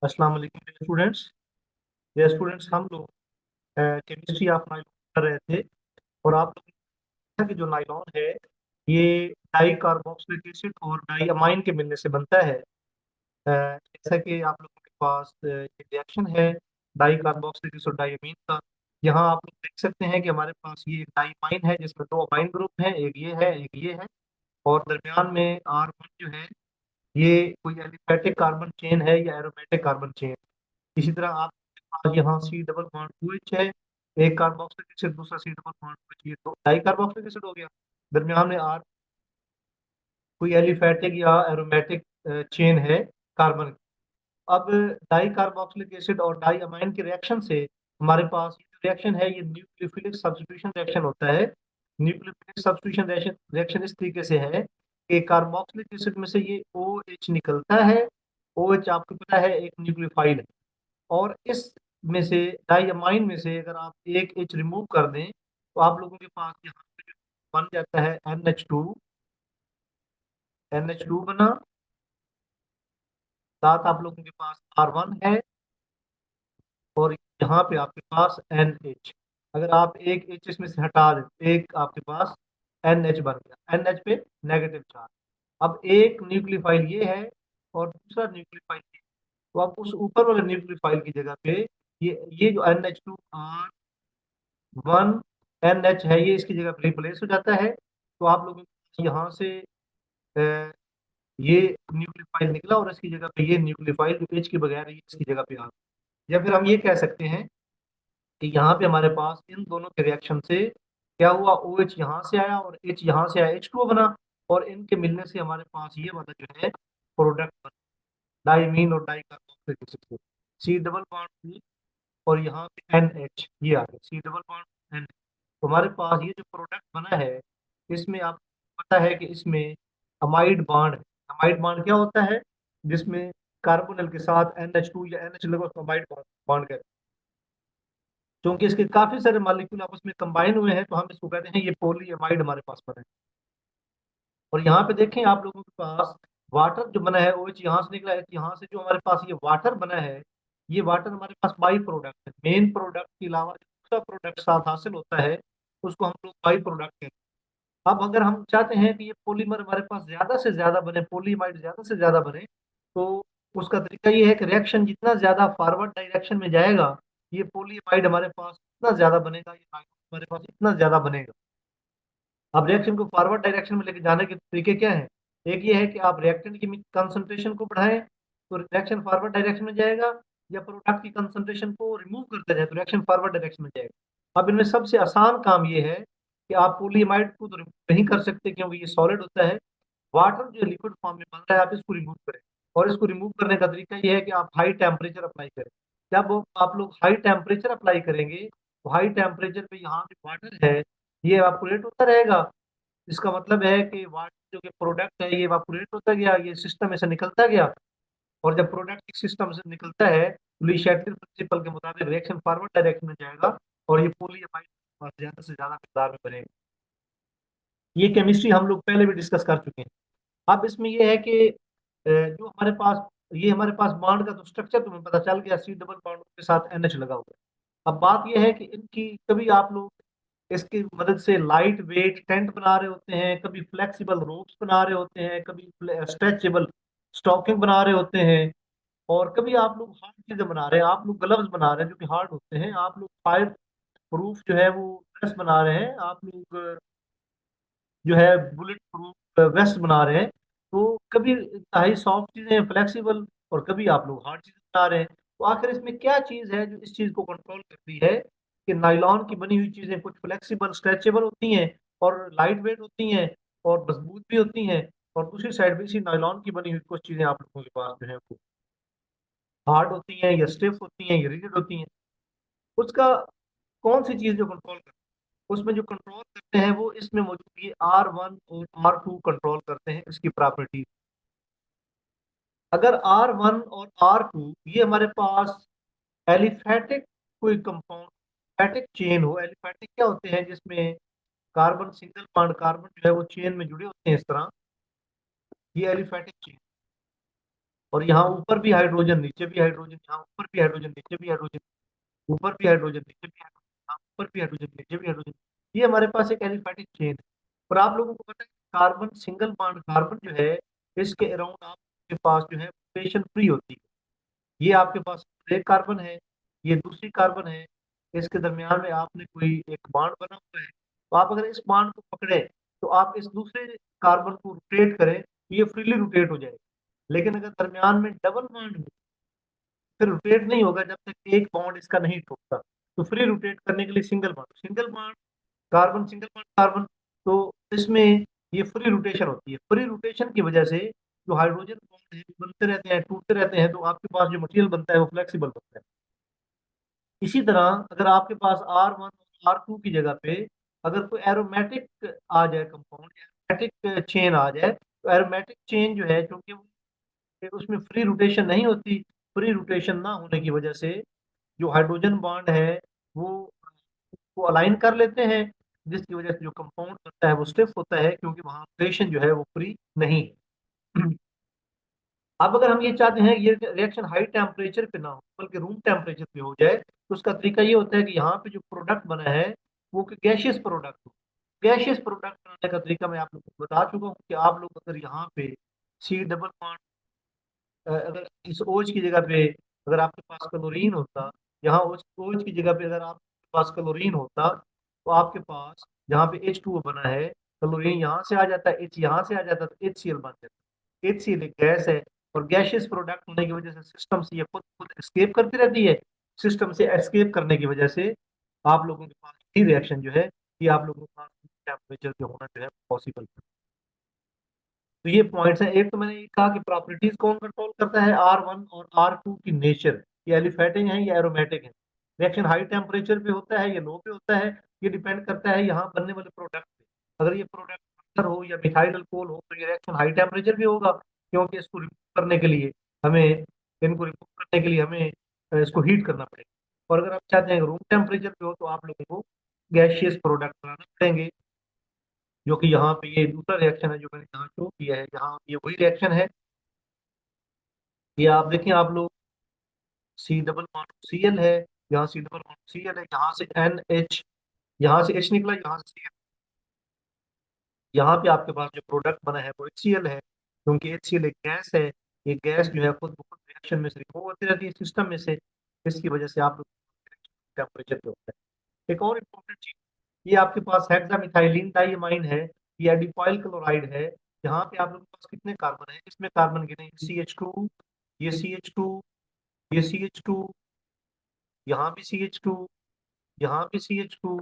अस्सलाम वालेकुम students. Students हम लोग केमिस्ट्री ऑफ नाइलॉन कर रहे थे और आप लोगों ने देखा कि जो नाइलॉन है ये डाई कार्बोक्सिलिक एसिड और डाई अमाइन के मिलने से बनता है। जैसा कि आप लोगों के पास ये रिएक्शन है डाई कार्बोक्सिलिक एसिड डाई अमीन का। यहाँ आप लोग देख सकते हैं कि हमारे पास ये डाई अमाइन है जिसमें दो अमाइन ग्रुप हैं, एक ये है एक ये है, और दरमियान में R1 जो है ये कोई एलिफेटिक कार्बन चेन है या एरोमेटिक कार्बन चेन। इसी तरह आपके पास यहाँ सी डबल बॉन्ड OH है, एक कार्बोक्सिलिक एसिड, दूसरा सी डबल बॉन्ड OH, ये तो डाई कार्बोक्सिलिक एसिड हो गया। दरमियान में R कोई एलिफेटिक या एरोमेटिक चेन है कार्बन की। अब डाई कार्बोक्सिलिक एसिड और डाई अमाइन के रिएक्शन से हमारे पास ये जो रिएक्शन है ये न्यूक्लियोफिलिक सब्स्टिट्यूशन रिएक्शन होता है। न्यूक्लियोफिलिक सब्स्टिट्यूशन रिएक्शन इस तरीके से है कि कार्बोक्सिलिक एसिड में से ये OH निकलता है। OH आपको पता है एक न्यूक्लियोफाइल है, और इस में से डाइअमाइन में से अगर आप एक H रिमूव कर दें तो आप लोगों के पास यहाँ पे बन जाता है NH2। NH2 बना, साथ आप लोगों के पास R1 है, और यहाँ पे आपके पास NH। अगर आप एक H इसमें से हटा दें तो एक आपके पास NH बन गया, NH पे नेगेटिव चार्ज। अब एक न्यूक्लियोफाइल ये है और दूसरा न्यूक्लियोफाइल ये है। तो अब उस ऊपर वाले न्यूक्लियोफाइल की जगह पे ये जो NH2R1 NH है ये इसकी जगह पे रिप्लेस हो जाता है। तो आप लोगों को यहाँ से अ, ये न्यूक्लियोफाइल निकला और इसकी जगह पे ये न्यूक्लियोफाइल जो H के बगैर है, ये इसकी जगह पे आ गया। या फिर हम ये कह सकते हैं कि यहाँ पे हमारे पास इन दोनों के रिएक्शन से क्या हुआ, OH यहाँ से आया और H यहाँ से आया, H2O बना, और इनके मिलने से हमारे पास ये वाला जो है प्रोडक्ट बना, डाइमीन और di carboxylic acid, C double bond और यहाँ पे NH ये आ गया, सी डबल बॉन्ड NH। तो हमारे पास ये जो प्रोडक्ट बना है इसमें आपको पता है कि इसमें अमाइड बॉन्ड है। अमाइड बॉन्ड क्या होता है, जिसमें कार्बोनिल के साथ NH2 या NH लगा उसको अमाइड बॉन्ड कहते हैं। क्योंकि इसके काफी सारे मॉलिक्यूल आपस में कंबाइन हुए हैं तो हम इसको कहते हैं ये पॉलीअमाइड हमारे पास बना है। और यहाँ पे देखें आप लोगों के पास वाटर जो बना है OH यहाँ से निकला है, यहाँ से जो हमारे पास ये वाटर बना है ये वाटर हमारे पास बाई प्रोडक्ट है। मेन प्रोडक्ट के अलावा जो दूसरा प्रोडक्ट साथ हासिल होता है उसको हम लोग बाई प्रोडक्ट कहते हैं। अब अगर हम चाहते हैं कि ये पॉलीमर हमारे पास ज्यादा से ज्यादा बने, पॉलीमाइड ज्यादा से ज्यादा बने, तो उसका तरीका ये है कि रिएक्शन जितना ज्यादा फॉरवर्ड डायरेक्शन में जाएगा ये पॉलीमाइड हमारे पास इतना ज्यादा बनेगा, ये हमारे पास इतना ज्यादा बनेगा। अब रिएक्शन को फॉरवर्ड डायरेक्शन में लेके जाने के तरीके क्या है, एक ये है कि आप रिएक्टेंट की कंसंट्रेशन को बढ़ाएं तो रिएक्शन फॉरवर्ड डायरेक्शन में जाएगा, या प्रोडक्ट की कंसंट्रेशन को रिमूव करते जाए तो रिएक्शन फॉरवर्ड डायरेक्शन में जाएगा। अब इनमें सबसे आसान काम ये है कि आप पॉलीमाइड को तो रिमूव नहीं कर सकते क्योंकि ये सॉलिड होता है। वाटर जो लिक्विड फॉर्म में बन रहा है आप इसको रिमूव करें, और इसको रिमूव करने का तरीका ये है कि आप हाई टेम्परेचर अप्लाई करें। जब आप लोग हाई टेम्परेचर अप्लाई करेंगे तो हाई टेम्परेचर पे यहाँ जो वाटर है ये एवापोरेट होता रहेगा। इसका मतलब है कि वाटर जो कि प्रोडक्ट है ये इवापोरेट होता गया, ये सिस्टम में से निकलता गया, और जब प्रोडक्ट सिस्टम से निकलता है तो ली शैटल प्रिंसिपल के मुताबिक रिएक्शन फॉरवर्ड डायरेक्शन में जाएगा और ये पॉलीअमाइड ज्यादा से ज्यादा मिकदार में बनेगा। ये केमिस्ट्री हम लोग पहले भी डिस्कस कर चुके हैं। अब इसमें ये है कि जो हमारे पास ये हमारे पास बॉन्ड का तो स्ट्रक्चर तुम्हें पता चल गया, सी डबल बॉन्ड के साथ NH लगा हुआ है। अब बात यह है कि इनकी कभी आप लोग इसकी मदद से लाइट वेट टेंट बना रहे होते हैं, कभी फ्लेक्सिबल रोप्स बना रहे होते हैं, कभी स्ट्रेचेबल स्टॉकिंग बना रहे होते हैं, और कभी आप लोग हार्ड चीजें बना रहे हैं, आप लोग ग्लव्स बना रहे हैं जो कि हार्ड होते हैं, आप लोग फायर प्रूफ जो है वो ड्रेस बना रहे हैं, आप लोग जो है बुलेट प्रूफ वेस्ट बना रहे हैं। तो कभी हाई सॉफ्ट चीजें फ्लेक्सिबल, और कभी आप लोग हार्ड चीजें बना रहे हैं। तो आखिर इसमें क्या चीज है जो इस चीज को कंट्रोल करती है कि नायलॉन की बनी हुई चीजें कुछ फ्लेक्सिबल स्ट्रेचेबल होती हैं और लाइट वेट होती हैं और मजबूत भी होती हैं, और दूसरी साइड भी इसी नायलॉन की बनी हुई कुछ चीजें आप लोगों के पास जो है वो हार्ड होती हैं या स्टिफ होती हैं या रिजिड होती हैं। उसका कौन सी चीज जो कंट्रोल करती है, उसमें जो कंट्रोल करते हैं वो इसमें मौजूद ये R1 और R2 कंट्रोल करते हैं इसकी प्रॉपर्टी। अगर R1 और R2 ये हमारे पास एलिफेटिक कोई कंपाउंड एलिफेटिक चेन हो, एलिफेटिक क्या होते हैं जिसमें कार्बन सिंगल बॉन्ड कार्बन जो है वो चेन में जुड़े होते हैं इस तरह, ये एलिफेटिक चेन। और यहाँ ऊपर भी हाइड्रोजन, नीचे भी हाइड्रोजन, यहाँ ऊपर भी हाइड्रोजन, नीचे भी हाइड्रोजन, ऊपर भी हाइड्रोजन, नीचे भी हाइड्रोजन, यहाँ ऊपर भी हाइड्रोजन, नीचे भी हाइड्रोजन। ये हमारे पास एक एलिफेटिक चेन है। और आप लोगों को पता है कार्बन सिंगल बॉन्ड कार्बन जो है, इसके अराउंड आपके पास जो है रोटेशन फ्री होती है। ये आपके पास एक कार्बन है, ये दूसरी कार्बन है, इसके दरमियान में आपने कोई एक बॉन्ड बना हुआ है। तो आप अगर इस बॉन्ड को पकड़े तो आप इस दूसरे कार्बन को रोटेट करें तो ये फ्रीली रोटेट हो जाएगा। लेकिन अगर दरमियान में डबल बॉन्ड हो, फिर रोटेट नहीं होगा जब तक कि एक बॉन्ड इसका नहीं टूटता। तो फ्री रोटेट करने के लिए single bond carbon, single bond carbon, तो इसमें ये फ्री रोटेशन होती है। फ्री रोटेशन की वजह से जो हाइड्रोजन बॉन्ड है बनते रहते हैं, टूटते रहते हैं, तो आपके पास जो मटेरियल बनता है वो फ्लेक्सिबल बनता है। इसी तरह अगर आपके पास R1 और R2 की जगह पे अगर कोई एरोमेटिक आ जाए, कंपाउंड एरोमेटिक चेन आ जाए, तो एरोमेटिक चेन जो है क्योंकि उसमें फ्री रोटेशन नहीं होती, फ्री रोटेशन ना होने की वजह से जो हाइड्रोजन बॉन्ड है वो अलाइन कर लेते हैं, जिसकी वजह से जो कंपाउंड बनता है वो स्टिफ होता है, क्योंकि वहां रोटेशन जो है वो फ्री नहीं है। अब अगर हम ये चाहते हैं ये रिएक्शन हाई टेम्परेचर पे ना हो बल्कि रूम टेम्परेचर पे हो जाए, तो उसका तरीका ये होता है कि यहाँ पे जो प्रोडक्ट बना है वो गैशियस प्रोडक्ट हो। गैशियस प्रोडक्ट बनाने का तरीका मैं आप लोगों को बता चुका हूँ कि आप लोग अगर यहाँ पे सी डबल बॉन्ड, अगर इस ओच की जगह पे अगर आपके पास क्लोरीन होता, यहाँ ओच की जगह पे अगर आपके पास क्लोरीन होता, तो आपके पास जहाँ पे H2O बना है, क्लोरीन यहाँ से आ जाता है, H यहाँ से आ जाता है, तो HCl बन जाता है। HCl एक गैस है, और गैशियस प्रोडक्ट होने की वजह से सिस्टम से ये खुद खुद एस्केप करती रहती है। सिस्टम से एस्केप करने की वजह से आप लोगों के पास ये रिएक्शन जो है, ये आप लोगों के पास टेम्परेचर पे होना जो है पॉसिबल है। तो ये पॉइंट्स हैं। एक तो मैंने ये कहा कि प्रॉपर्टीज कौन कंट्रोल करता है, R1 और R2 की नेचर, ये एलिफेटिक है या एरोमेटिक है। रिएक्शन हाई टेम्परेचर पे होता है या लो पे होता है, ये डिपेंड करता है यहाँ बनने वाले प्रोडक्ट पे। अगर ये प्रोडक्ट ईथर हो या मिथाइल अल्कोहल हो तो ये रिएक्शन हाई टेम्परेचर भी होगा, क्योंकि इसको रिमूव करने के लिए हमें इनको रिमूव करने के लिए हमें इसको हीट करना पड़ेगा। और अगर आप चाहते हैं रूम टेम्परेचर पे हो तो आप लोगों को गैशियस प्रोडक्ट बनाना पड़ेंगे, जो कि यहाँ पे ये दूसरा रिएक्शन है जो मैंने यहाँ शो किया है। यहाँ ये वही रिएक्शन है, ये आप देखें आप लोग, सी डबल बॉन्ड Cl है, यहाँ सी डबल बॉन्ड Cl है, यहाँ से NH, यहाँ से H निकला, यहाँ से Cl, यहाँ पे आपके पास जो प्रोडक्ट बना है वो HCl है, क्योंकि HCl एक गैस है। ये गैस जो है खुद ब खुद रिएक्शन में से रिमूव होती रहती है सिस्टम में से, इसकी वजह से आप लोग टेम्परेचर पे होता है। एक और इम्पोर्टेंट चीज, ये आपके पास हेक्सामिथाइलिन डाइअमाइन है, ये एडिपाइल क्लोराइड है। यहाँ पे आप लोगों के पास कितने कार्बन है, इसमें कार्बन कितने, CH2, ये CH2, ये CH2, यहाँ भी CH2, यहाँ भी CH2,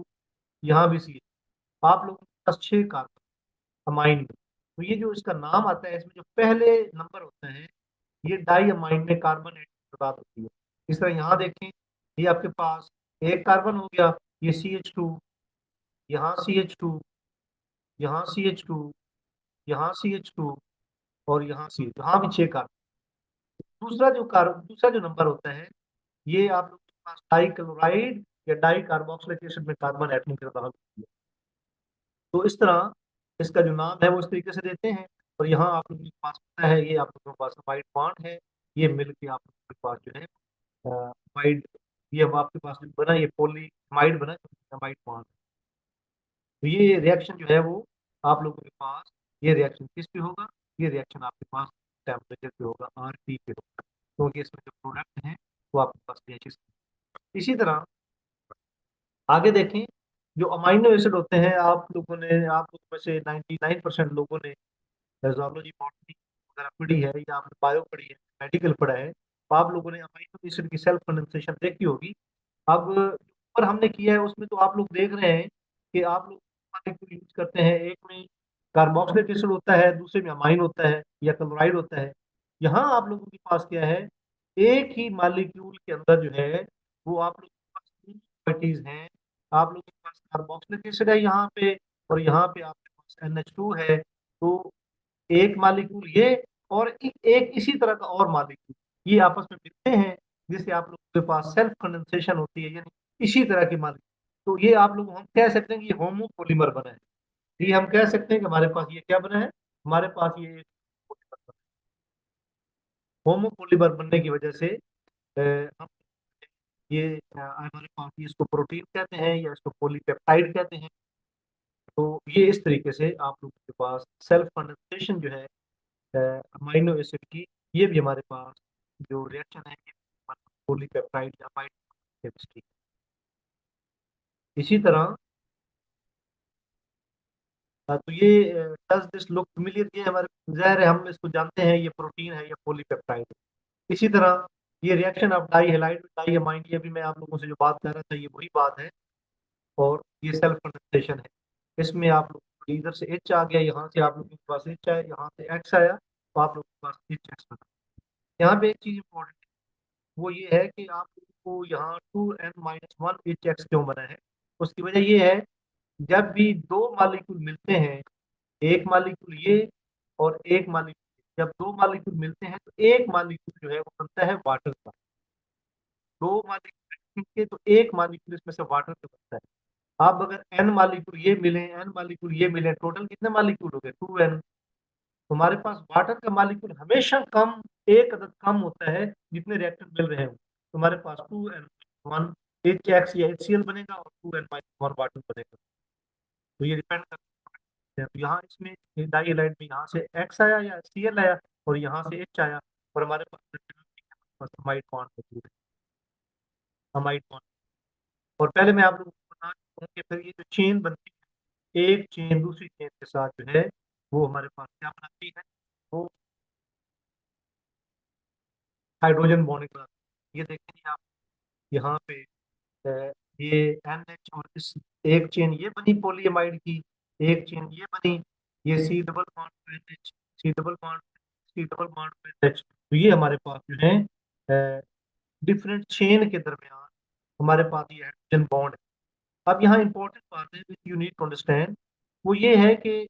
यहाँ भी CH2, आप लोगों के पास 6 कार्बन अमाइन में। तो ये जो इसका नाम आता है, इसमें जो पहले नंबर होता है ये डाई अमाइन में कार्बन बात होती है। इस तरह यहाँ देखें, ये आपके पास एक कार्बन हो गया, ये CH2, यहाँ CH2, यहाँ CH2, यहाँ CH2, और यहाँ CH2, यहाँ भी 6 कार्बन। दूसरा जो नंबर होता है, ये आप लोग के पास डाई क्लोराइड या डाई कार्बोक्सिलिक एसिड में कार्बन एटम की तरह होती है। तो इस तरह इसका जो नाम है वो इस तरीके से देते हैं। और यहाँ आप लोगों के पास होता है, ये आप लोगों के पास वाइट बॉन्ड है, ये मिलके आप लोगों के पास जो है वाइट, ये अब आपके पास जो बना ये पॉलीमाइड बना, वाइट बॉन्ड। तो ये रिएक्शन जो है वो आप लोगों के पास, ये रिएक्शन किस पे होगा, ये रिएक्शन आपके पास टेम्परेचर पे होगा, RT पे होगा, क्योंकि इसमें जो प्रोडक्ट है वो आपके पास गैसेस। इसी तरह आगे देखें, जो अमाइनो एसिड होते हैं, आप लोगों में से 99% लोगों ने जूलॉजी बॉटनी वगैरह पढ़ी है, या आपने बायो पढ़ी है, मेडिकल पढ़ा है, तो आप लोगों ने अमाइनो एसिड की सेल्फ कंडेंसेशन देखी होगी। अब ऊपर हमने किया है उसमें तो आप लोग देख रहे हैं कि आप लोग मॉलिक्यूल यूज करते हैं, एक में कार्बोक्सिलिक एसिड होता है, दूसरे में अमाइन होता है या क्लोराइड होता है। यहाँ आप लोगों के पास क्या है, एक ही मॉलिक्यूल के अंदर जो है वो आप लोगों के पास तीन प्रॉपर्टीज हैं। आप लोगों के पास कार्बोक्सिलिक एसिड है यहाँ पे, और यहाँ पे आपके पास NH2 है। तो एक मालिक्यूल ये, और एक इसी तरह का और मालिक्यूल ये आपस में मिलते हैं, जिससे आप लोगों के पास सेल्फ कंडेंसेशन होती है, यानी इसी तरह की मालिक्यूल। तो ये आप लोग हम कह सकते हैं कि ये होमोपोलीमर बना है। ये हम कह सकते हैं कि हमारे पास ये क्या बना है, हमारे पास ये एक polymer बना होमोपोलीमर बनने की वजह से हम ये हमारे पास ये इसको प्रोटीन कहते हैं या इसको पॉलीपेप्टाइड कहते हैं। तो ये इस तरीके से आप लोगों के पास सेल्फ कंडेंसेशन जो है अमाइनो एसिड की, ये भी हमारे पास जो रिएक्शन है पॉलीपेप्टाइड या अमाइनो केमिस्ट्री। इसी तरह तो ये डज दिस लुक फेमिलियर, ये हमारे ज़ाहिर है हम इसको जानते हैं, ये प्रोटीन है या पॉलीपेप्टाइड है। इसी तरह ये reaction of di halide di amine, ये भी मैं आप लोगों से जो बात कर रहा था ये वही बात है। और ये सेल्फ कंडेंसेशन है, इसमें आप लोग को इधर से एच आ गया, यहाँ से आप लोगों के पास एच आया, यहाँ से एक्स आया, तो आप लोगों के पास एच एक्स बना। यहाँ पे एक चीज इंपॉर्टेंट है, वो ये है कि आप लोगों को यहाँ 2n-1 एच एक्स क्यों बना है। उसकी वजह ये है, जब भी दो मालिक्यूल मिलते हैं, एक मालिक्यूल ये और एक मालिक्यूल, जब दो मालिक्यूल मिलते हैं तो एक मालिक्यूल जो है वो बनता है वाटर का। दो मालिक्यूल मिलके तो एक मालिक्यूल इसमें से वाटर का बनता है। अब अगर एन मालिक्यूल ये मिले, एन मालिक्यूल ये मिले, टोटल कितने मालिक्यूल हो गए? 2n। तुम्हारे पास वाटर का मालिक्यूल हमेशा कम, एक अदद कम होता है जितने रिएक्टर मिल रहे हो। तुम्हारे पास 2n-1 एच एक्स या HCl बनेगा और 2n-1 वाटर बनेगा। तो ये डिपेंड करता है। तो यहाँ इसमें डाई हाइलाइट में यहाँ से एक्स आया या Cl आया और यहाँ से एच आया, और हमारे पास अमाइड बॉन्ड मौजूद है, अमाइड बॉन्ड। और पहले मैं आप लोगों को बता दूं कि फिर ये जो चेन बनती है, एक चेन दूसरी चेन के साथ जो है वो हमारे पास क्या बनाती है, वो हाइड्रोजन बॉन्डिंग बनाती है। ये देखेंगे आप यहाँ पे अ, ये NH और इस एक चेन ये बनी पॉलीएमाइड की, एक चेन ये बनी, ये C double bond NH, C double bond, C double bond NH। तो ये हमारे पास जो है डिफरेंट चेन के दरमियान हमारे पास ये हाइड्रोजन बॉन्ड है। अब यहाँ इंपॉर्टेंट बात है which you need to understand, वो ये है कि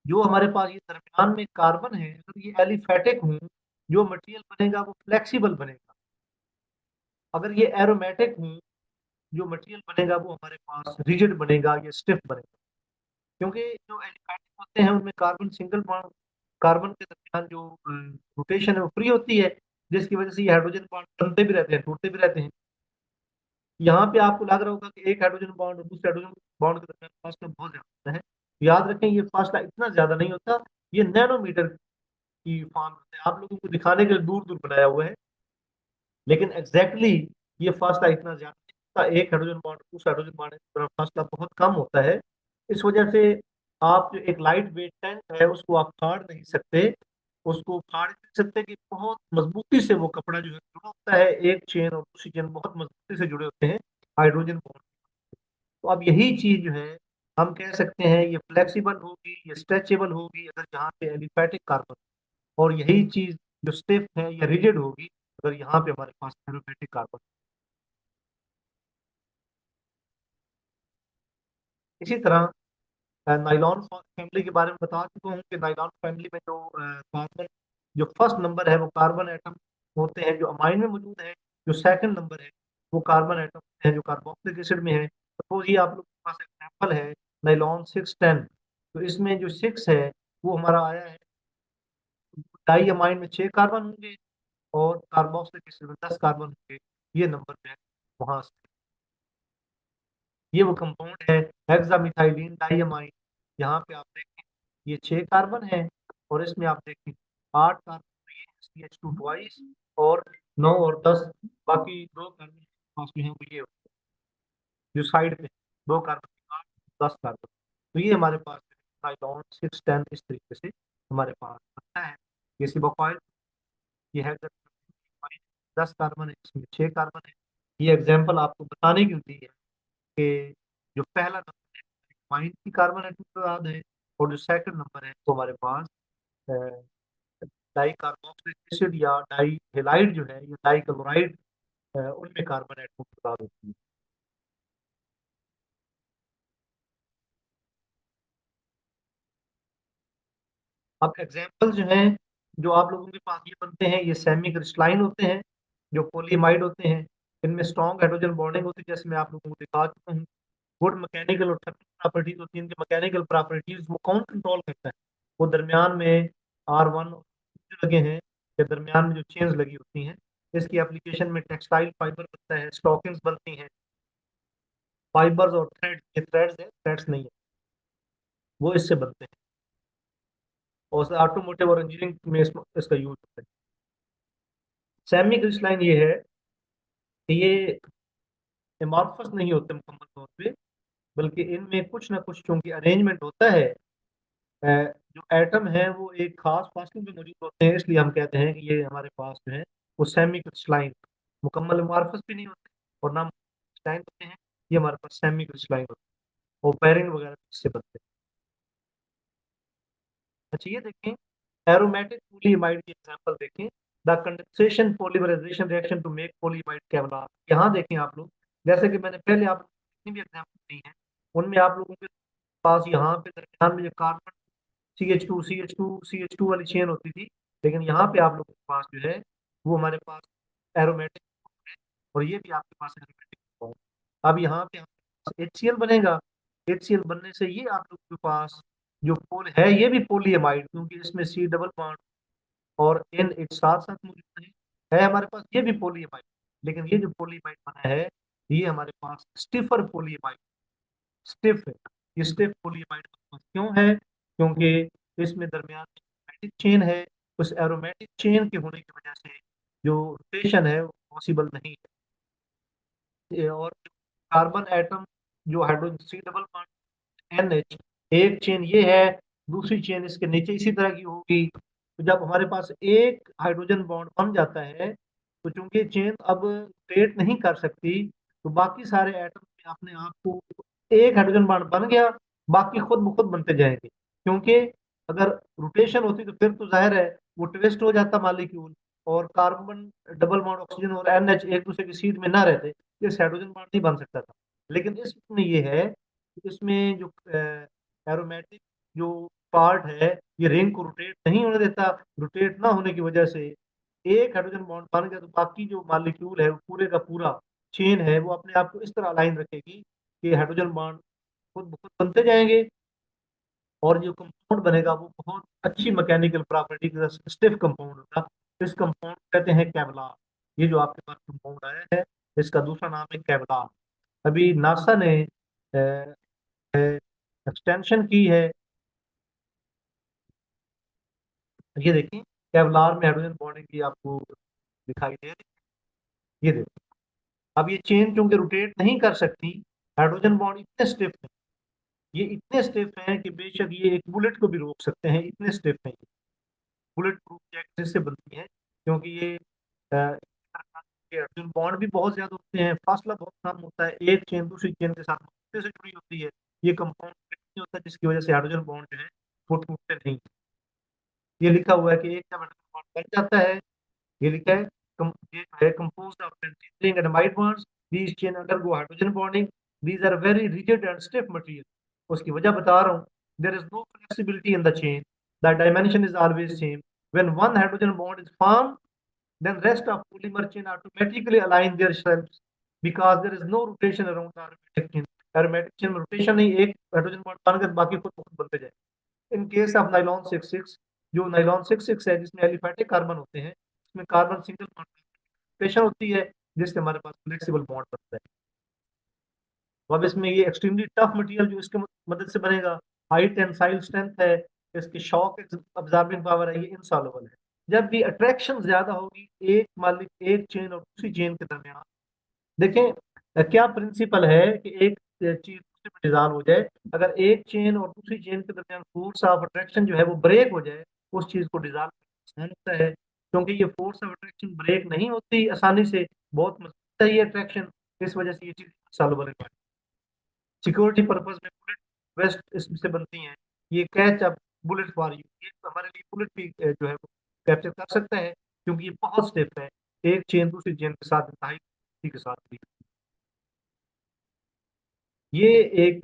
जो हमारे पास ये दरमियान में कार्बन है, अगर ये एलिफेटिक हूँ, जो मटेरियल बनेगा वो फ्लेक्सिबल बनेगा। अगर ये एरोमेटिक हूँ, जो मटेरियल बनेगा वो हमारे पास रिजिड बनेगा या स्टिफ बनेगा। क्योंकि जो एलिफेटिक होते हैं उनमें कार्बन सिंगल बॉन्ड, कार्बन के दरमियान जो रोटेशन है वो फ्री होती है, जिसकी वजह से ये हाइड्रोजन बॉन्ड बनते भी रहते हैं, टूटते भी रहते हैं। यहाँ पे आपको लग रहा होगा कि एक हाइड्रोजन बॉन्ड और दूसरे हाइड्रोजन बॉन्ड के दरमियान फासला बहुत ज्यादा होता है। याद रखें ये फासला इतना ज्यादा नहीं होता, ये नैनोमीटर की फॉर्म होते हैं। आप लोगों को दिखाने के लिए दूर दूर बनाया हुआ है, लेकिन एग्जैक्टली ये फासला इतना ज्यादा नहीं होता। एक हाइड्रोजन बॉन्ड दूसरा हाइड्रोजन बॉन्ड की तरफ फासला बहुत कम होता है। इस वजह से आप जो एक लाइट वेट टैंक है उसको आप फाड़ नहीं सकते, उसको फाड़ नहीं सकते कि बहुत मजबूती से वो कपड़ा जो है जुड़ा होता है, एक चेन और दूसरी चेन बहुत मजबूती से जुड़े होते हैं हाइड्रोजन बॉन्ड। तो अब यही चीज जो है हम कह सकते हैं ये फ्लेक्सिबल होगी, ये स्ट्रेचेबल होगी अगर यहाँ पे एलिफेटिक कार्बन, और यही चीज जो स्टिफ है या रिजिड होगी अगर यहाँ पे हमारे पास एरोमेटिक कार्बन। इसी तरह नाइलॉन फैमिली के बारे में बता चुका हूँ कि नाइलॉन फैमिली में जो कार्बन, जो फर्स्ट नंबर है वो कार्बन एटम होते हैं जो अमाइन में मौजूद है। जो सेकंड नंबर है वो कार्बन एटम है जो कार्बोक्सिलिक एसिड में है। सपोज ये आप लोग के पास एग्जाम्पल है नाइलॉन 610, तो इसमें जो 6 है वो हमारा आया है, डाई अमाइन में 6 कार्बन होंगे और कार्बोक्सिलिक एसिड में 10 कार्बन होंगे। ये नंबर जो है वहां से, ये वो कंपाउंड है हेक्सामिथाइलिन डाइअमाइन। यहाँ पे आप देखें ये 6 कार्बन है और इसमें आप देखें 8 कार्बन, तो ये CH2 ट्वाइस, और 9 और 10 बाकी 2 कार्बन पास में है वो ये जो साइड पे 2 कार्बन 8 10 कार्बन। तो ये हमारे पास नाइलॉन 610 इस तरीके से हमारे पास बनता है। ये सिबोकॉइल, ये है 10 कार्बन है, इसमें 6 कार्बन है। ये एग्जाम्पल आपको बताने की होती है कि जो पहला नंबर है माइन की कार्बन एटम का याद है, और जो सेकंड नंबर है वो हमारे पास डाई कार्बोक्सिलिक एसिड या डाई हेलाइड जो है या डाई क्लोराइड, उनमें कार्बन एटम की याद होती है। अब एग्जाम्पल जो हैं जो आप लोगों के पास ये बनते हैं, ये सेमी क्रिस्टलाइन होते हैं जो पॉलीमाइड होते हैं। इनमें स्ट्रॉन्ग हाइड्रोजन बॉन्डिंग होती है, जैसे मैं आप लोगों को दिखा चुका हूँ। गुड मैकेनिकल और थर्मल प्रॉपर्टीज होती है इनके। मैकेनिकल प्रॉपर्टीज वो कौन कंट्रोल करता है? वो दरमियान में R1 लगे हैं, के दरमियान में जो चेन्स लगी होती हैं, इसकी एप्लीकेशन में टेक्सटाइल फाइबर बनता है, स्टॉकिंग्स बनती हैं, फाइबर्स और थ्रेड, ये थ्रेड्स है, थ्रेड्स नहीं है, वो इससे बनते हैं। और ऑटोमोटिव और इंजीनियरिंग में इसका यूज होता है। सेमी क्रिस्टलाइन ये है कि ये एमॉर्फस नहीं होते मुकम्मल तौर पे, बल्कि इनमें कुछ ना कुछ चूंकि अरेंजमेंट होता है, जो एटम है वो एक खास फासले में मौजूद होते हैं, इसलिए हम कहते हैं कि ये हमारे पास जो है वो सेमी क्रिस्टलाइन, मुकम्मल एमॉर्फस भी नहीं होते और ना क्रिस्टलाइन होते हैं, ये हमारे पास सेमी क्रिस्टलाइन होते हैं, और पेरिंग वगैरह इससे बनते हैं। अच्छा ये देखें, एरोमेटिक पॉलीइमाइड की एग्जांपल देखें, the condensation polymerisation reaction to make polyimide Kevlar. यहाँ देखें आप लोग, जैसे कि मैंने पहले आप जितनी भी एग्जांपल दी हैं उनमें आप लोगों के पास यहाँ पे दरमियान में जो कार्बन सी एच टू वाली चेन होती थी, लेकिन यहाँ पे आप लोगों के पास जो है वो हमारे पास एरोमेटिक है, और ये भी आपके पास एरोमेटिक। अब यहाँ पे HCl बनेगा, HCl बनने से ये आप लोगों के पास जो पोल है ये भी पोलीएमाइड, क्योंकि इसमें C डबल बॉन्ड और N एक साथ साथ मौजूद है हमारे पास, ये भी पोलीएमाइड। लेकिन ये जो पोलीएमाइड बना है ये हमारे पास स्टिफर पोलीएमाइड, स्टिफ है। ये स्टिफ पोलीएमाइड क्यों है? क्योंकि इसमें दरमियान में एरोमेटिक चेन है, उस एरोमेटिक चेन के होने की वजह से जो रोटेशन है वो पॉसिबल नहीं और कार्बन एटम जो hydrogen C double bond NH, एक चेन ये है, दूसरी चेन इसके नीचे इसी तरह की होगी। तो जब हमारे पास एक हाइड्रोजन बॉन्ड बन जाता है, तो चूंकि चेन अब रोटेट नहीं कर सकती, तो बाकी सारे एटम में अपने आप को, एक हाइड्रोजन बॉन्ड बन गया, बाकी खुद ब खुद बनते जाएंगे, क्योंकि अगर रोटेशन होती तो फिर तो जाहिर है वो ट्विस्ट हो जाता मॉलिक्यूल, और कार्बन डबल बॉन्ड ऑक्सीजन और NH एक दूसरे की सीध में ना रहते, ये हाइड्रोजन बॉन्ड नहीं बन सकता था। लेकिन इसमें ये है कि इसमें जो एरोमेटिक जो पार्ट है ये रिंग को रोटेट नहीं होने देता, रोटेट ना होने की वजह से एक हाइड्रोजन बॉन्ड बन गया तो बाकी जो मॉलिक्यूल है वो पूरे का पूरा चेन है वो अपने आप को इस तरह अलाइन रखेगी कि हाइड्रोजन बॉन्ड खुद ब खुद बनते जाएंगे, और जो कंपाउंड बनेगा वो बहुत अच्छी मैकेनिकल प्रॉपर्टी के साथ स्टिफ कंपाउंड होगा। इस कंपाउंड कहते हैं केवलार। ये जो आपके पास कंपाउंड आया है इसका दूसरा नाम है केवलार। अभी नासा ने एक्सटेंशन की है, ये देखिए केवलार में हाइड्रोजन बॉन्डिंग की आपको दिखाई दे रही है, ये देखिए। अब ये चेन क्योंकि रोटेट नहीं कर सकती, हाइड्रोजन बॉन्ड इतने स्टिफ है, ये इतने स्टिफ हैं कि बेशक ये एक बुलेट को भी रोक सकते हैं, इतने स्टिफ हैं। बुलेट प्रूफ जैकेट से बनती है, क्योंकि ये अर्जुन बॉन्ड भी बहुत ज्यादा होते हैं, फासला बहुत कम होता है, एक चेन दूसरी चेन के साथ मजबूती से जुड़ी होती है, ये कंपाउंड नहीं होता, जिसकी वजह से हाइड्रोजन बॉन्ड जो है वो टूटते नहीं। ये लिखा हुआ है कि एक जब हाइड्रोजन बॉन्ड बन जाता है, ये लिखा है ये है composed of containing and amide bonds, these chain undergo hydrogen bonding, these are very rigid and stiff material। उसकी वजह बता रहा हूँ, there is no flexibility in the chain, the dimension is always same, when one hydrogen bond is formed then rest of polymer chain automatically align their shelves because there is no rotation around the aromatic chain। aromatic chain में rotation नहीं, एक hydrogen bond बनकर बाकी खुद ब खुद बनते जाए। इन केस ऑफ नाइलॉन 66, जो नाइलॉन 66 है जिसमें एलिफेटिक कार्बन होते हैं, इसमें कार्बन सिंगल रोटेशन होती है, जिससे हमारे पास फ्लेक्सिबल बॉन्ड बनता है। तो अब इसमें ये एक्सट्रीमली टफ मटेरियल जो इसके मदद से बनेगा, हाई टेंसाइल स्ट्रेंथ है, इसकी शॉक अब्जॉर्बिंग पावर है, ये इनसॉल्युबल है। जब भी अट्रैक्शन ज्यादा होगी एक मालिक एक चेन और दूसरी चेन के दरमियान, देखें क्या प्रिंसिपल है कि एक चीज दूसरे में डिजॉल्व हो जाए, अगर एक चेन और दूसरी चेन के दरमियान फोर्स ऑफ अट्रैक्शन जो है वो ब्रेक हो जाए, उस चीज को डिजॉल्व आसान होता है, क्योंकि ये फोर्स ऑफ अट्रैक्शन ब्रेक नहीं होती आसानी से, बहुत मजबूत है ये अट्रैक्शन, इस वजह से ये चीज सॉल्युबल है। सिक्योरिटी पर्पज में बुलेट वेस्ट इससे बनती हैं, ये कैच अब बुलेट फॉर यू, ये हमारे लिए बुलेट भी जो है वो कैप्चर कर सकता है, क्योंकि ये बहुत स्टिफ है, एक चेन दूसरी चेन के साथ इंतहाई के साथ भी। ये एक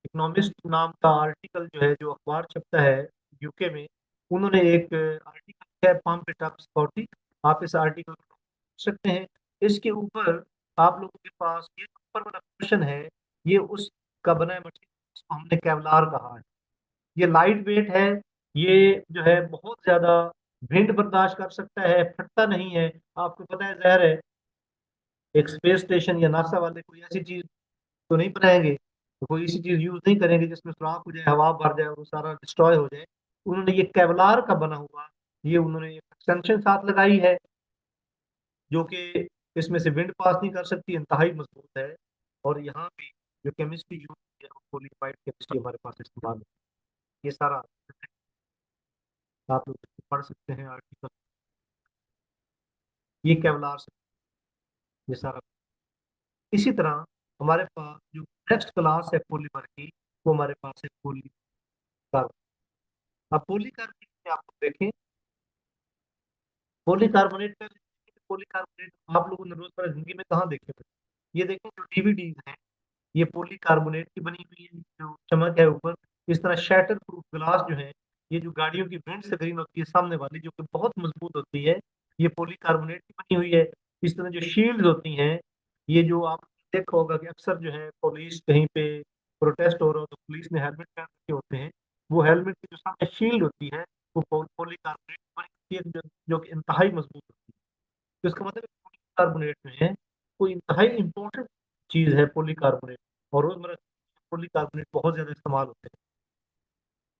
इकोनॉमिस्ट नाम का आर्टिकल जो है, जो अखबार छपता है UK में, उन्होंने एक आर्टिकल है पम्प इट अप 40, आप इस आर्टिकल को पढ़ सकते हैं। इसके ऊपर आप लोगों के पास ये ऊपर वाला क्वेश्चन है, ये उसका बना है मटेरियल, इसको हमने केवलार कहा है। ये लाइट वेट है, ये जो है बहुत ज्यादा विंड बर्दाश्त कर सकता है, फटता नहीं है। आपको पता है जहर है, एक स्पेस स्टेशन या नासा वाले कोई ऐसी चीज तो नहीं बनाएंगे, तो कोई ऐसी चीज यूज नहीं करेंगे जिसमें सुराख हो जाए, हवा भर जाए और वो सारा डिस्ट्रॉय हो जाए। उन्होंने ये केवलार का बना हुआ, ये उन्होंने एक्सटेंशन साथ लगाई है, जो कि इसमें से विंड पास नहीं कर सकती, इंतहाई मजबूत है। और यहाँ पे जो केमिस्ट्री यूज है वो क्वालिफाइड केमिस्ट्री हमारे पास इस्तेमाल है। ये सारा आप लोग पढ़ सकते हैं आर्टिकल, ये केवलार से ये सारा। इसी तरह हमारे पास जो नेक्स्ट क्लास है पॉलीमर की, वो हमारे पास है पॉलीकार्बोनेट। अब पॉलीकार्बोनेट आप लोग देखें, पॉलीकार्बोनेट का, पॉलीकार्बोनेट आप लोगों ने रोजमर्रा जिंदगी में कहाँ देखे थे? ये देखें जो डीवीडीज हैं, ये पॉलीकार्बोनेट की बनी हुई है, जो चमक है ऊपर। इस तरह शैटर प्रूफ ग्लास जो है, ये जो गाड़ियों की विंड स्क्रीन होती है सामने वाली, जो कि बहुत मजबूत होती है, ये पॉलीकार्बोनेट की बनी हुई है। इस तरह जो शील्ड होती हैं, ये जो आप देखा होगा कि अक्सर जो है पुलिस कहीं पे प्रोटेस्ट हो रहा हो तो पुलिस ने हेलमेट पहन रखे होते हैं, वो हेलमेट की जो सामने शील्ड होती है वो पॉलीकार्बोनेट की बनी होती है, जो कि इंतहाई मजबूत होती है। तो इसका मतलब पॉलीकार्बोनेट में है, कोई इंतहाई इंपॉर्टेंट चीज है पॉलीकार्बोनेट, और रोजमर्रा पॉलीकार्बोनेट बहुत ज्यादा इस्तेमाल होते हैं।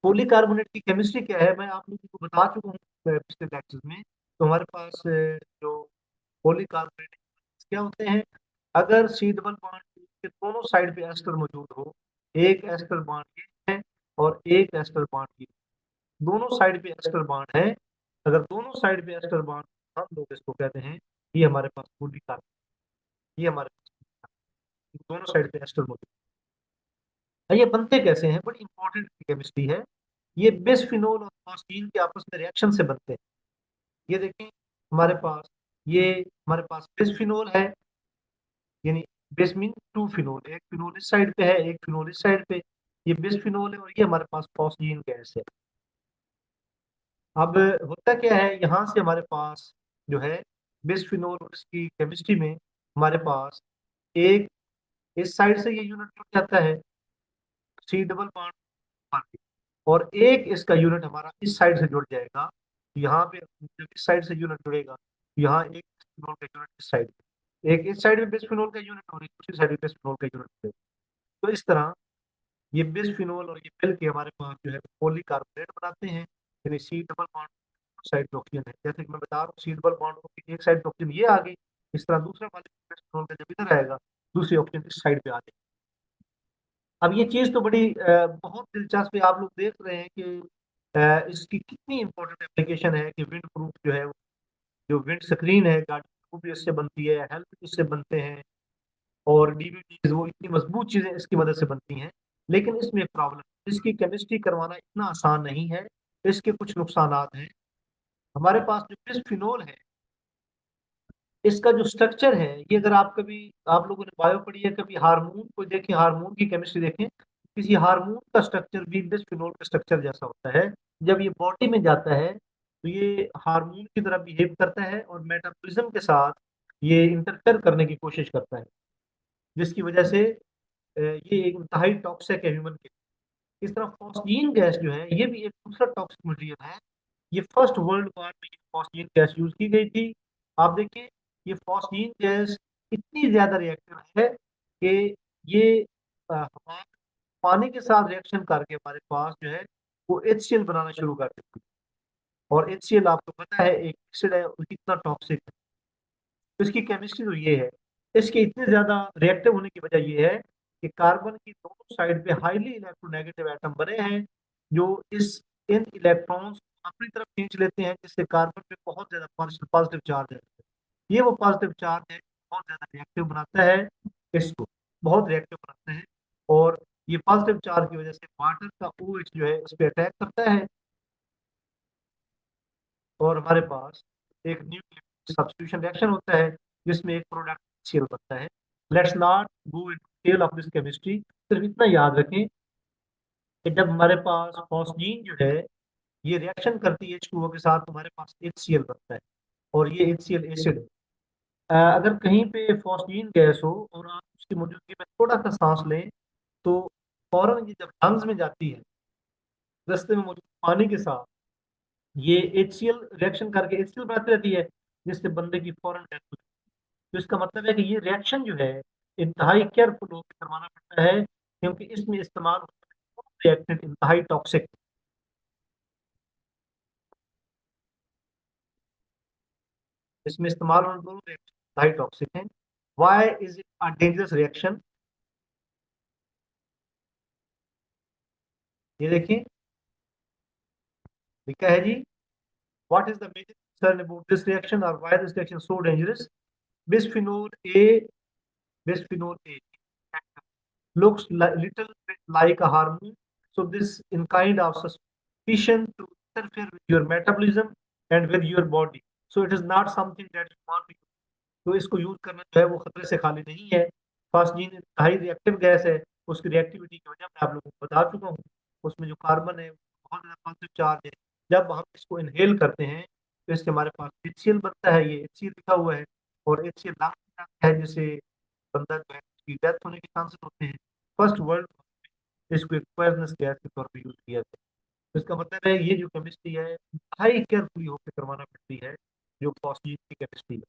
पॉलीकार्बोनेट की केमिस्ट्री क्या है मैं आप लोगों को बता चुका हूँ पिछले लेक्चर में। तो हमारे पास जो पॉलीकार्बोनेट क्या होते हैं, अगर सी डबल बॉन्ड के दोनों साइड पे एस्टर मौजूद हो, एक एस्टर बॉन्ड ये है और एक एस्टर बॉन्ड ये, दोनों साइड पे एस्टर बॉन्ड है, अगर दोनों साइड पे एस्टर बॉन्ड, हम लोग इसको कहते हैं, ये हमारे पास पॉलीकार्बोनेट, ये हमारे पास दोनों साइड पे एस्टर मौजूद है। ये बनते कैसे हैं, बड़ी इंपॉर्टेंट केमिस्ट्री है। ये बिस्फिनोल और फॉस्फीन के आपस में रिएक्शन से बनते हैं। ये देखें हमारे पास, ये हमारे पास बिस्फिनोल है, यानी बिस मीन टू फिनोल, एक फिनोल इस साइड पे है, एक फिनोल इस साइड पे, ये बिस्फिनोल है, और ये हमारे पास फॉस्फीन गैस है। अब होता क्या है, यहाँ से हमारे पास जो है बिस्फिनोल और इसकी केमिस्ट्री में हमारे पास एक इस साइड से ये यूनिट जुड़ जाता है, सी डबल बॉन्ड, और एक इसका यूनिट हमारा इस साइड से जुड़ जाएगा। यहाँ पे जब इस साइड से यूनिट जुड़ेगा, यहाँ एक बिस्फिनोल का यूनिट इस साइड, एक इस साइड में बिस्फिनोल का यूनिट और एक दूसरी साइड में बिस्फिनोल का यूनिट जुड़ेगा। तो इस तरह ये बिस्फिनोल और ये मिल के हमारे पास जो है पॉलीकार्बोनेट बनाते हैं, यानी सी डबल बॉन्ड साइड पे ऑक्सीजन है, जैसे कि मैं बता रहा हूँ सी डबल बॉन्ड की एक साइड पे ऑक्सीजन ये आ गई, इस तरह दूसरा वाले बिस्फिनोल का जब इधर आएगा, दूसरी ऑक्सीजन इस साइड पे आ जाएगी। अब ये चीज तो बड़ी बहुत दिलचस्प है, आप लोग देख रहे हैं कि इसकी कितनी इंपॉर्टेंट एप्लीकेशन है कि विंड प्रूफ जो है, जो विंड स्क्रीन है गाड़ी वो भी इससे बनती है, हेल्मेट इससे बनते हैं, और डीवीडीज वो इतनी मजबूत चीजें इसकी मदद से बनती हैं। लेकिन इसमें एक प्रॉब्लम, इसकी केमिस्ट्री करवाना इतना आसान नहीं है, इसके कुछ नुकसानात हैं। हमारे पास जो बिस्फिनोल है, इसका जो स्ट्रक्चर है, ये अगर आप कभी, आप लोगों ने बायो पढ़ी है, कभी हार्मोन को देखें, हार्मोन की केमिस्ट्री देखें, किसी हार्मोन का स्ट्रक्चर भी बिस्फिनोल के स्ट्रक्चर जैसा होता है। जब ये बॉडी में जाता है तो ये हार्मोन की तरह बिहेव करता है और मेटाबॉलिज्म के साथ ये इंटरफेयर करने की कोशिश करता है, जिसकी वजह से ये एक इंतहाई टॉक्सिक है ह्यूमन के। इस तरह फॉस्फीन गैस जो है, ये भी एक दूसरा टॉक्सिक मटेरियल है। ये फर्स्ट वर्ल्ड वॉर में ये फॉस्फीन गैस यूज की गई थी। आप देखिए, ये फॉस्फीन गैस इतनी ज्यादा रिएक्टिव है कि ये हमारे पानी के साथ रिएक्शन करके हमारे पास जो है वो HCl बनाना शुरू कर देती है। और HCl आपको पता है एक एसिड है, वो कितना टॉक्सिक है। तो इसकी केमिस्ट्री तो ये है, इसके इतने ज्यादा रिएक्टिव होने की वजह ये है कि कार्बन की दोनों साइड पे हाईली इलेक्ट्रोनेगेटिव एटम बने हैं, जो इस इन इलेक्ट्रॉन्स को अपनी तरफ खींच लेते हैं, जिससे कार्बन पे बहुत ज्यादा पॉजिटिव चार्ज है। ये वो पॉजिटिव चार्ज है, बहुत ज्यादा रिएक्टिव बनाता है, इसको बहुत रिएक्टिव बनाता है। और ये पॉजिटिव चार्ज की वजह से वाटर का OH जो है उस पर अटैक करता है, और हमारे पास एक न्यूक्लियर सब्स्टिट्यूशन रिएक्शन होता है, जिसमें एक प्रोडक्ट HCl बनता है। Let's not go into detail of this chemistry, सिर्फ इतना याद रखें कि जब हमारे पास फॉस्फीन जो है ये रिएक्शन करती है H2O के साथ, तो हमारे पास HCl बनता है, और ये HCl एसिड है। अगर कहीं पे फॉस्फीन गैस हो और आप उसकी मौजूदगी में थोड़ा सा सांस लें, तो फौरन ये जब लंग्स में जाती है, रास्ते में मौजूद पानी के साथ, ये HCl रिएक्शन करके HCl बनाती रहती है, जिससे बंदे की फौरन डेथ हो जाती है। तो इसका मतलब है कि ये रिएक्शन जो है इंतहाई केयरफुल होकर करवाना पड़ता है, क्योंकि इसमें इस्तेमाल रिएक्टेंट इंतहाई टॉक्सिक, इसमें इस्तेमाल होने दोनों रिएक्शन इंतहाई टॉक्सिक हैं। Why is it a dangerous reaction? ये देखिए लिखा है जी, what is the major concern about this reaction और why this reaction so dangerous? Bisphenol A, bisphenol A looks little bit like a hormone. So this in kind of suspicion to interfere with your metabolism and with your body. So it is not something that you want to use. तो इसको use करना जो है वो खतरे से खाली नहीं है। फास्जीन इंतहाई रिएक्टिव गैस है, उसकी रिएक्टिविटी की वजह मैं आप लोगों को बता चुका हूँ। उसमें जो कार्बन है बहुत ज्यादा पॉजिटिव चार्ज है। जब हम इसको इनहेल करते हैं तो इससे हमारे पास HCl बनता है, ये HCl लिखा हुआ है, और HCl लंग में जाता है, जिससे बंदा जो है उसकी डेथ होने के चांसेस होते हैं। फर्स्ट वर्ल्ड इसको एक पॉइजनस गैस के तौर पे यूज किया गया। तो इसका मतलब है ये जो केमिस्ट्री है हाई केयरफुली होकर करवाना पड़ती है, जो फॉस्फेट की केमिस्ट्री है।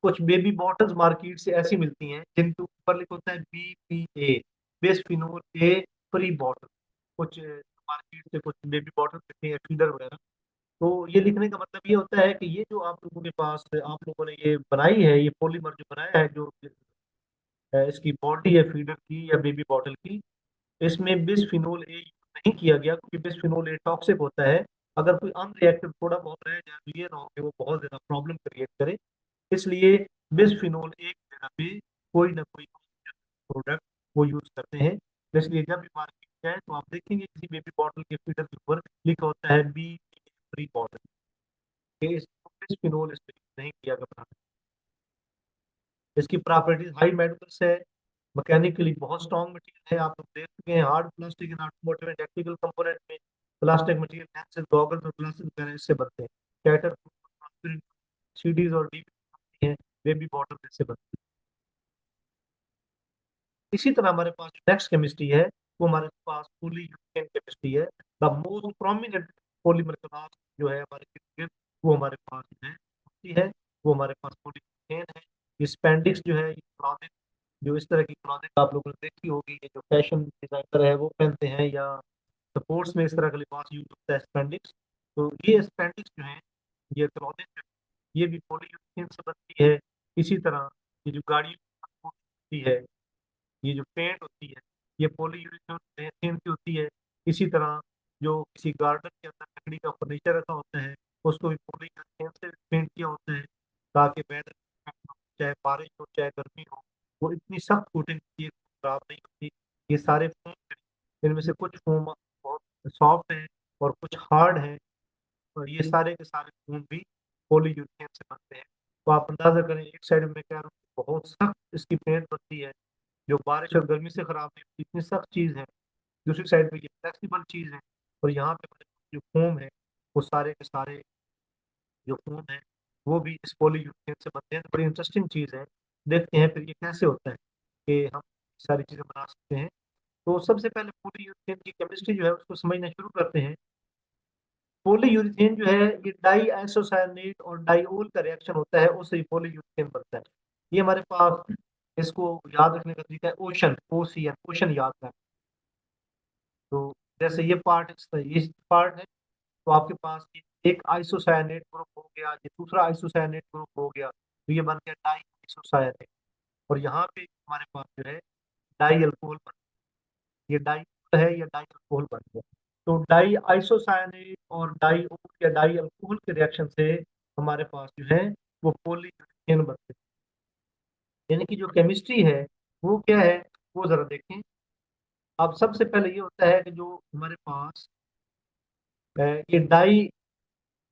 कुछ बेबी बॉटल्स मार्केट से ऐसी मिलती हैं जिनके ऊपर लिखा होता है BPA, बिस्फिनोल ए फ्री बॉटल। कुछ मार्केट से कुछ बेबी बॉटल मिलती है, फीडर वगैरह। तो ये लिखने का मतलब ये होता है कि ये जो आप लोगों के पास आप लोगों ने ये बनाई है, ये पॉलीमर जो बनाया है, जो इसकी बॉडी है फीडर की या बेबी बॉटल की, इसमें बिस्फिनोल ए नहीं किया गया, क्योंकि बिस्फिनोल ए टॉक्सिक होता है। अगर कोई अनरिएक्टिव थोड़ा बहुत रह जाए तो ये ना हो कि वो बहुत ज्यादा प्रॉब्लम क्रिएट करे। इसलिए बिस्फिनोल ए की जगह पे कोई ना कोई प्रोडक्ट वो यूज करते हैं। तो इसलिए जब भी मार्केट जाए तो आप देखेंगे किसी बेबी बॉटल के फीडर के ऊपर लिखा होता है बी फ्री बॉटल, के इसको बिस्फिनोल इस पे नहीं किया गया। इसकी प्रॉपर्टीज हाई मेटल्स है, मैकेनिकली बहुत स्ट्रॉन्ग मटेरियल है। आप लोग देख चुके हैं hard plastic in automotive and technical component में प्लास्टिक मटेरियल, लेंसेज, गॉगल्स और ग्लासेस वगैरह इससे बनते हैं। कैटर CDs और DVD हैं, बेबी बॉटल इससे बनती है। इसी तरह हमारे पास नेक्स्ट केमिस्ट्री है, वो हमारे पास पॉलीयूरेथेन केमिस्ट्री है। The most prominent polymer class जो है हमारे गिर्द, वो हमारे पास जो है होती है, वो हमारे पास पॉलीयूरेथेन है। ये स्पेंडिक्स जो है, ये क्लॉथिंग, जो इस तरह की क्लॉथिंग आप लोगों ने देखी होगी, ये जो फैशन डिजाइनर है वो पहनते हैं, या स्पोर्ट्स में इस तरह का लिबास यूज होता है स्पेंडिक्स। तो ये स्पेंडिक्स जो है, ये क्लॉथिंग, ये भी पॉलीयूरेथेन से बनती है। इसी तरह ये जो गाड़ी होती है, ये जो पेंट होती है, ये पॉलीयूरेथेन की होती है। इसी तरह जो किसी गार्डन के अंदर लकड़ी का फर्नीचर रखा होता है, उसको भी पॉलीयूरेथेन से पेंट किया होता है, ताकि वेदर चाहे बारिश हो चाहे गर्मी हो, वो इतनी सख्त कोटिंग होती है, खराब नहीं होती। ये सारे फोम, इनमें से कुछ फोम बहुत सॉफ्ट है और कुछ हार्ड है, और ये सारे के सारे फोम भी पॉलीयूरेथेन से बनते हैं। तो आप अंदाजा करें, एक साइड में कह रहा हूँ बहुत सख्त इसकी पेंट बनती है, जो बारिश और गर्मी से खराब नहीं होती, इतनी सख्त चीज है। दूसरी साइड पे ये फ्लेक्सिबल चीज है, और यहाँ पे जो फोम है, वो सारे के सारे जो फोम है वो भी इस पॉलीयूरेथेन से बनते हैं। तो बड़ी इंटरेस्टिंग चीज है। देखते हैं फिर ये कैसे होता है कि हम सारी चीजें बना सकते हैं। तो सबसे पहले पॉलीयूरेथेन की केमिस्ट्री जो है उसको समझना शुरू करते हैं। पॉलीयूरेथेन जो है, ये डाई आइसोसायनेट और डाइओल का रिएक्शन होता है, उससे पॉलीयूरेथेन बनता है। ये हमारे पास, इसको याद रखने का तरीका है ओशन, OCN, ओशन याद कर। तो जैसे ये पार्ट, ये पार्ट है, तो आपके पास ये एक आइसोसायनेट ग्रुप हो गया, ये दूसरा आइसोसायनेट ग्रुप हो गया, तो ये बन गया डाई आइसोसायनेट। और यहाँ पे हमारे पास जो है डाई अल्कोहल बन, ये डाई है, ये डाई अल्कोहल बन गया। तो डाई आइसोसायनेट और डाई या डाई अल्कोहल के रिएक्शन से हमारे पास जो है वो पॉलीयूरेथेन बनते हैं। यानी कि जो केमिस्ट्री है वो क्या है, वो जरा देखें। अब सबसे पहले ये होता है कि जो हमारे पास ये डाई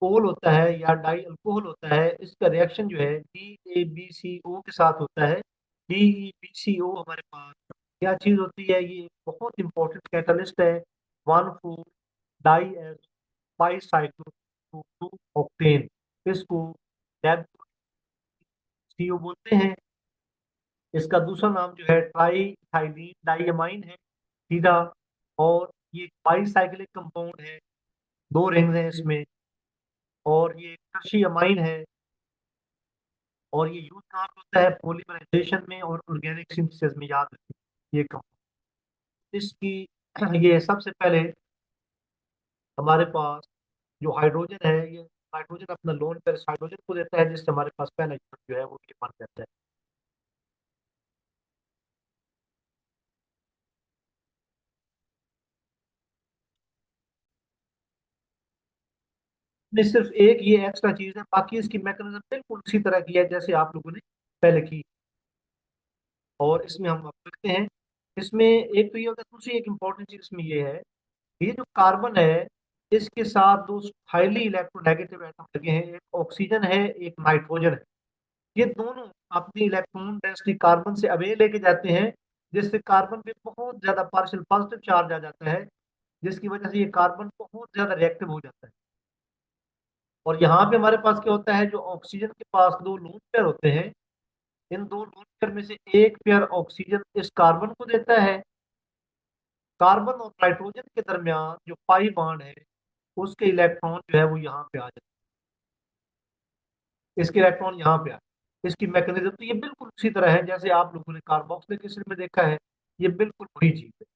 ओल होता है या डाई अल्कोहल होता है, इसका रिएक्शन जो है DABCO के साथ होता है। DEBCO हमारे पास क्या चीज होती है, ये बहुत इंपॉर्टेंट कैटलिस्ट है। 1,4 डाई बाईसाइक्लो ऑक्टेन, इसको WCO बोलते हैं। इसका दूसरा नाम जो है ट्राईथाइलीन डाइअमाइन है सीधा। और ये बाईसाइक्लिक कंपाउंड है, दो रिंग्स हैं इसमें, और ये कृषि अमाइन है, और ये यूज कहाँ पे होता है, पॉलीमराइजेशन में और ऑर्गेनिक सिंथेसिस में, याद रखिए ये कम इसकी। ये सबसे पहले हमारे पास जो हाइड्रोजन है, ये हाइड्रोजन अपना लोन पेयर हाइड्रोजन को देता है, जिससे हमारे पास पहला यूनिट जो है वो ये बन जाता है। नहीं, सिर्फ एक ये एक्स्ट्रा चीज है, बाकी इसकी मैकेनिज्म बिल्कुल उसी तरह की है जैसे आप लोगों ने पहले की। और इसमें हम अब देखते हैं, इसमें एक तो ये होता है, दूसरी एक इंपॉर्टेंट चीज इसमें ये है, ये जो कार्बन है, इसके साथ दो हाईली इलेक्ट्रोनेगेटिव एटम लगे हैं, एक ऑक्सीजन है, एक नाइट्रोजन है। ये दोनों अपनी इलेक्ट्रॉन डेंसिटी कार्बन से अवे लेके जाते हैं, जिससे कार्बन पे बहुत ज्यादा पार्शियल पॉजिटिव चार्ज आ जाता है, जिसकी वजह से ये कार्बन बहुत ज्यादा रिएक्टिव हो जाता है। और यहाँ पे हमारे पास क्या होता है, जो ऑक्सीजन के पास दो लोन पेयर होते हैं, इन दो लोन पेयर में से एक पेयर ऑक्सीजन इस कार्बन को देता है। कार्बन और नाइट्रोजन के दरमियान जो पाई बॉन्ड है, उसके इलेक्ट्रॉन जो है वो यहाँ पे आ जाते हैं, इसके इलेक्ट्रॉन यहाँ पे आ, इसकी मैकेनिज्म तो ये बिल्कुल उसी तरह है जैसे आप लोगों ने कार्बोक्सिलिक एसिड में देखा है, ये बिल्कुल वही चीज है।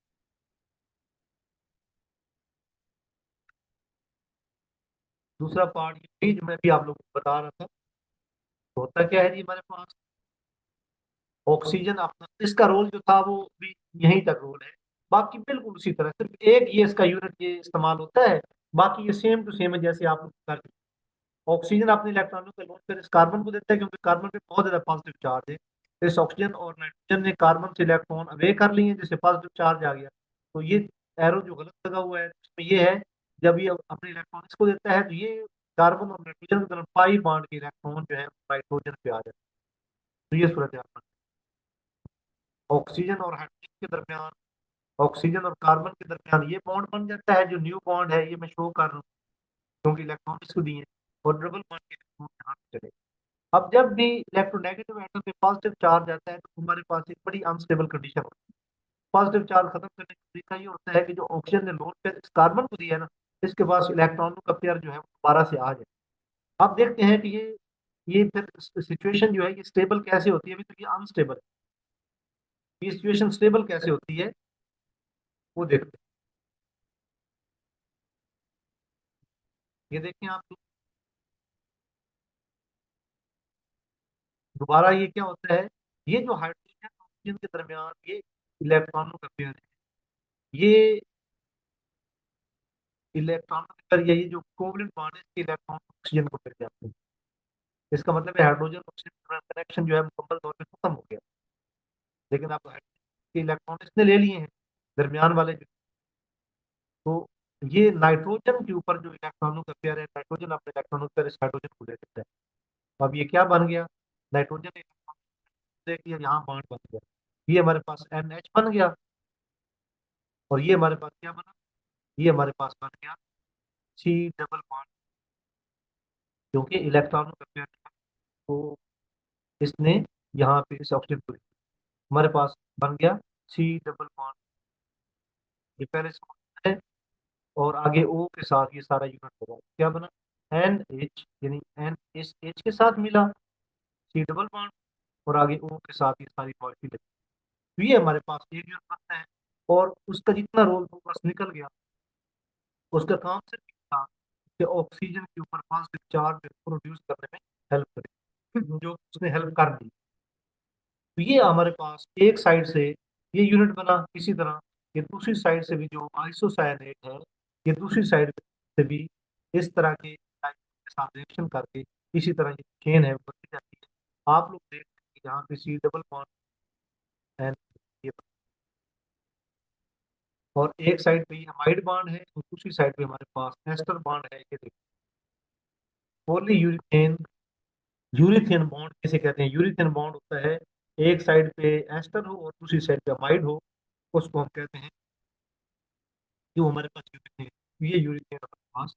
दूसरा पार्ट ये जो मैं भी आप लोगों को बता रहा था, तो होता क्या है जी, हमारे पास ऑक्सीजन अपना इसका रोल जो था वो भी यहीं तक रोल है, बाकी बिल्कुल उसी तरह, सिर्फ एक ये इसका यूनिट ये इस्तेमाल होता है, बाकी ये सेम टू सेम है जैसे आप लोग कर। ऑक्सीजन अपने इलेक्ट्रॉनों का लोड फिर इस कार्बन को देता है, क्योंकि कार्बन पे बहुत ज्यादा पॉजिटिव चार्ज है। तो इस ऑक्सीजन और नाइट्रोजन ने कार्बन से इलेक्ट्रॉन अवे कर लिए, जिससे पॉजिटिव चार्ज आ गया। तो ये एरो जो गलत लगा हुआ है उसमें ये है, जब ये अपने इलेक्ट्रॉन इसको देता है, तो ये कार्बन और नाइट्रोजन की तरफ पाई बांड के इलेक्ट्रॉन जो है नाइट्रोजन पे आ जाते हैं। तो ये सूरत है ऑक्सीजन और हाइड्रोजन के दरमियान, ऑक्सीजन और कार्बन के दरमियान ये बॉन्ड बन जाता है, जो न्यू बॉन्ड है ये मैं शो कर रहा हूँ, क्योंकि इलेक्ट्रॉन इसको दिए हैं, और डबल बॉन्ड के इलेक्ट्रॉन यहाँ पे चले। अब जब भी इलेक्ट्रोनेगेटिव एटम पे पॉजिटिव चार्ज आता है, तो हमारे पास एक बड़ी अनस्टेबल कंडीशन होती है। पॉजिटिव चार्ज खत्म करने का तरीका ये होता है कि जो ऑक्सीजन ने लोन पेयर इस कार्बन को दिया है ना, इसके पास इलेक्ट्रॉनों का पेयर जो है वो दोबारा से आ जाए। अब देखते हैं कि ये फिर सिचुएशन जो है ये स्टेबल कैसे होती है, अभी तो ये अनस्टेबल है। ये सिचुएशन स्टेबल कैसे होती है वो देखते हैं। ये देखें आप, दोबारा ये क्या होता है, ये जो हाइड्रोजन और ऑक्सीजन के दरमियान ये इलेक्ट्रॉनों का पेयर है, ये इलेक्ट्रॉनों के पेयर, ये जो कोवलेंट बॉन्ड है, इसके इलेक्ट्रॉन ऑक्सीजन को मिल जाते हैं। इसका मतलब है हाइड्रोजन ऑक्सीजन कनेक्शन जो है मुकम्मल तौर पे खत्म हो गया। लेकिन अब हाइड्रोजन के इलेक्ट्रॉन इसने ले लिए हैं, दरमियान वाले तो ये नाइट्रोजन के ऊपर जो इलेक्ट्रॉनों का पेयर है, नाइट्रोजन अपने इलेक्ट्रॉनों का पेयर इस हाइड्रोजन को ले लेता है। तो अब ये क्या बन गया, नाइट्रोजन ने इलेक्ट्रॉन देख लिया, यहाँ बॉन्ड बन गया, ये हमारे पास NH बन गया। और ये हमारे पास क्या बना, ये हमारे पास बन गया C डबल बॉन्ड, क्योंकि इलेक्ट्रॉनों का पेयर तो इसने यहाँ पे इस ऑक्सीजन को हमारे पास बन गया C डबल बॉन्ड, ये पहले से है। और आगे O के साथ ये सारा यूनिट होगा, क्या बना, NH, यानी N इस H के साथ मिला, C डबल बॉन्ड, और आगे O के साथ ये सारी मॉलिक्यूल लगी। तो ये हमारे पास एक यूनिट बनता है, और उसका जितना रोल था बस निकल गया। उसका काम सिर्फ ये था कि ऑक्सीजन के ऊपर पॉजिटिव चार्ज प्रोड्यूस करने में हेल्प करे, जो उसने हेल्प कर दी। तो ये हमारे पास एक साइड से ये यूनिट बना, इसी तरह ये दूसरी साइड से भी जो आइसोसायनेट है, ये दूसरी साइड से भी इस तरह के के साथ रिएक्शन करके इसी तरह ये चेन है वो बनती जाती है। आप लोग देख रहे हैं कि यहाँ पे C डबल बॉन्ड है, ये, और एक साइड पे ये अमाइड बॉन्ड है, और दूसरी साइड पे हमारे पास एस्टर बॉन्ड है, ये देखिए पॉली यूरिथेन। यूरिथेन बॉन्ड किसे कहते हैं, यूरिथेन बॉन्ड होता है एक साइड पे एस्टर हो और दूसरी साइड पे अमाइड हो, उसको हम कहते हैं, जो हमारे पास यूरिथेन, ये यूरिथेन हमारे पास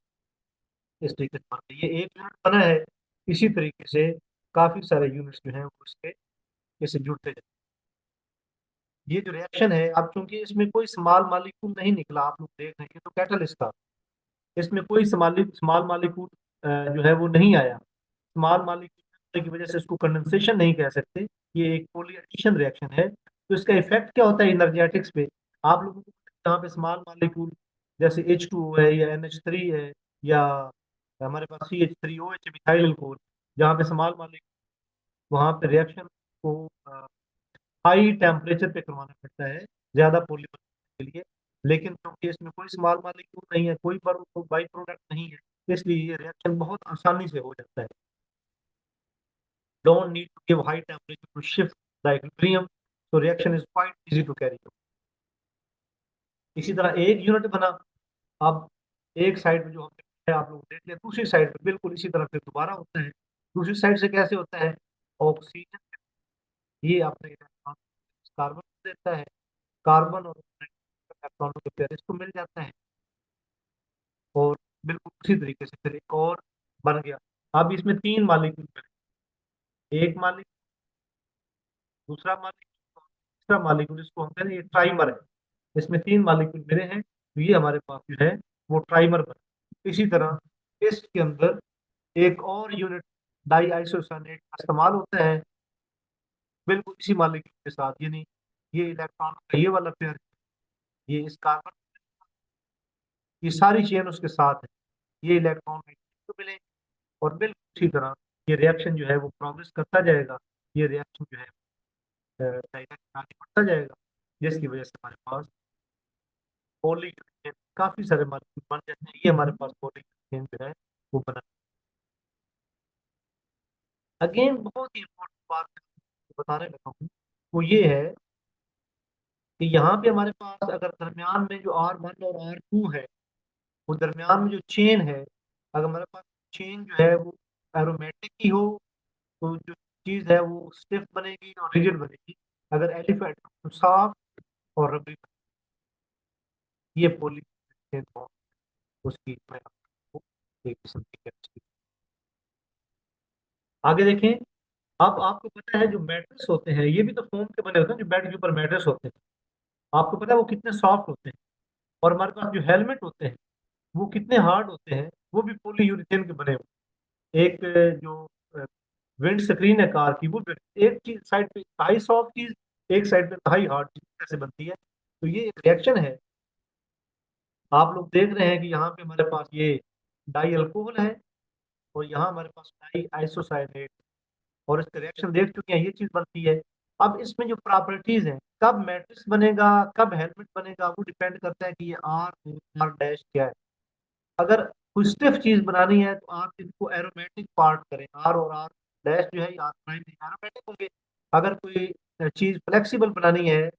इस तरीके से बनता है। ये एक यूनिट बना है, इसी तरीके से काफी सारे यूनिट्स जो हैं वो इसके इससे जुड़ते जाते हैं। ये जो रिएक्शन है, अब चूंकि इसमें कोई स्मॉल मॉलिक्यूल नहीं निकला, आप लोग देख रहे हैं, ये तो कैटलिस्ट था, इसमें कोई स्मॉल मालिक्यूल जो है वो नहीं आया। स्मॉल मालिक्यूल की वजह से इसको कंडेंसेशन नहीं कह सकते, ये एक पॉली एडिशन रिएक्शन है। तो इसका इफेक्ट क्या होता है एनर्जेटिक्स पे? आप लोगों को यहाँ पे स्मॉल मालिक्यूल जैसे H2O है या NH3 है, या हमारे पास CH3OH मिथाइल अल्कोहल, जहाँ पे स्मॉल मालिक्यूल, वहाँ पे रिएक्शन को हाई टेम्परेचर पे करवाना पड़ता है ज्यादा पॉली के लिए। लेकिन क्योंकि इसमें कोई स्मॉल मालिक्यूल नहीं है, कोई बाई प्रोडक्ट नहीं है, इसलिए ये रिएक्शन बहुत आसानी से हो जाता है। don't need to give high temperature to shift the equilibrium, so reaction is quite easy to carry out। इसी तरह एक यूनिट बना, अब एक साइड में जो हमने आप लोग देख लिया, दूसरी साइड में बिल्कुल इसी तरह फिर दोबारा होता है। दूसरी साइड से कैसे होता है? ऑक्सीजन, ये आपने कार्बन देता है, कार्बन और इलेक्ट्रॉनों के पेयर इसको मिल जाता है, और बिल्कुल उसी तरीके से फिर एक और बन गया। अब इसमें तीन मालिक्यूल, एक मालिक्यूल, दूसरा मालिक्यूल, तीसरा मालिक्यूल, इसको हम कहते हैं ये ट्राइमर है। इसमें तीन मालिक्यूल मिले हैं, तो ये हमारे पास जो है वो ट्राइमर बना। इसी तरह इसके अंदर एक और यूनिट डाई आइसोसाइनेट का इस्तेमाल होता है, बिल्कुल इसी मालिक्यूल के साथ, यानी ये इलेक्ट्रॉन का ये वाला पेयर, ये इस कार्बन, ये सारी चेन उसके साथ है, ये इलेक्ट्रॉन तो मिले, और बिल्कुल इसी तरह ये रिएक्शन जो है वो प्रोग्रेस करता जाएगा। ये रिएक्शन जो है डायरेक्ट आगे बढ़ता जाएगा, जिसकी वजह से हमारे पास पॉली काफी सारे मॉलिक्यूल बन जाते हैं। ये हमारे पास पॉली जो है वो बना। अगेन बहुत ही इंपॉर्टेंट बात बताने लगा हूँ, वो ये है कि यहाँ पे हमारे पास अगर दरमियान में जो R1 और R2 है, वो दरमियान में जो चेन है, अगर हमारे पास चेन जो है वो एरोमेटिक की हो, तो जो चीज है वो स्टिफ बनेगी और रिजिड बनेगी। अगर एलिफेंट सॉफ्ट और रबड़ी, ये पॉली उसकी मैं आपको एक किस्म की chemistry। आगे देखें। अब आपको पता है जो मैट्रिक्स होते हैं, ये भी तो फोम के बने होते हैं, जो बेड के ऊपर मैट्रिक्स होते हैं, आपको पता है वो कितने सॉफ्ट होते हैं। और हमारे पास जो हेलमेट होते हैं वो कितने हार्ड होते हैं, वो भी पॉली यूरिथेन के बने हुए। एक जो विंड स्क्रीन है कार की, वो एक चीज साइड पे हाई सॉफ्ट चीज, एक साइड पे हाई हार्ड चीज कैसे बनती है? तो ये एक रिएक्शन है। आप लोग देख रहे हैं कि यहाँ पे हमारे पास ये डाई अल्कोहल है, और यहाँ हमारे पास डाई आइसोसाइनेट, और इसका रिएक्शन देख चुके हैं, ये चीज बनती है। अब इसमें जो प्रॉपर्टीज हैं, कब मैट्रिक्स बनेगा, कब हेलमेट बनेगा, वो डिपेंड करता है कि ये आर डैश क्या है। अगर कोई स्टिफ चीज बनानी है तो आप इसको एरोमेटिक पार्ट करें, आर और आर डैश जो है आर प्राइम एरोमेटिक होंगे। अगर कोई चीज फ्लेक्सिबल बनानी है,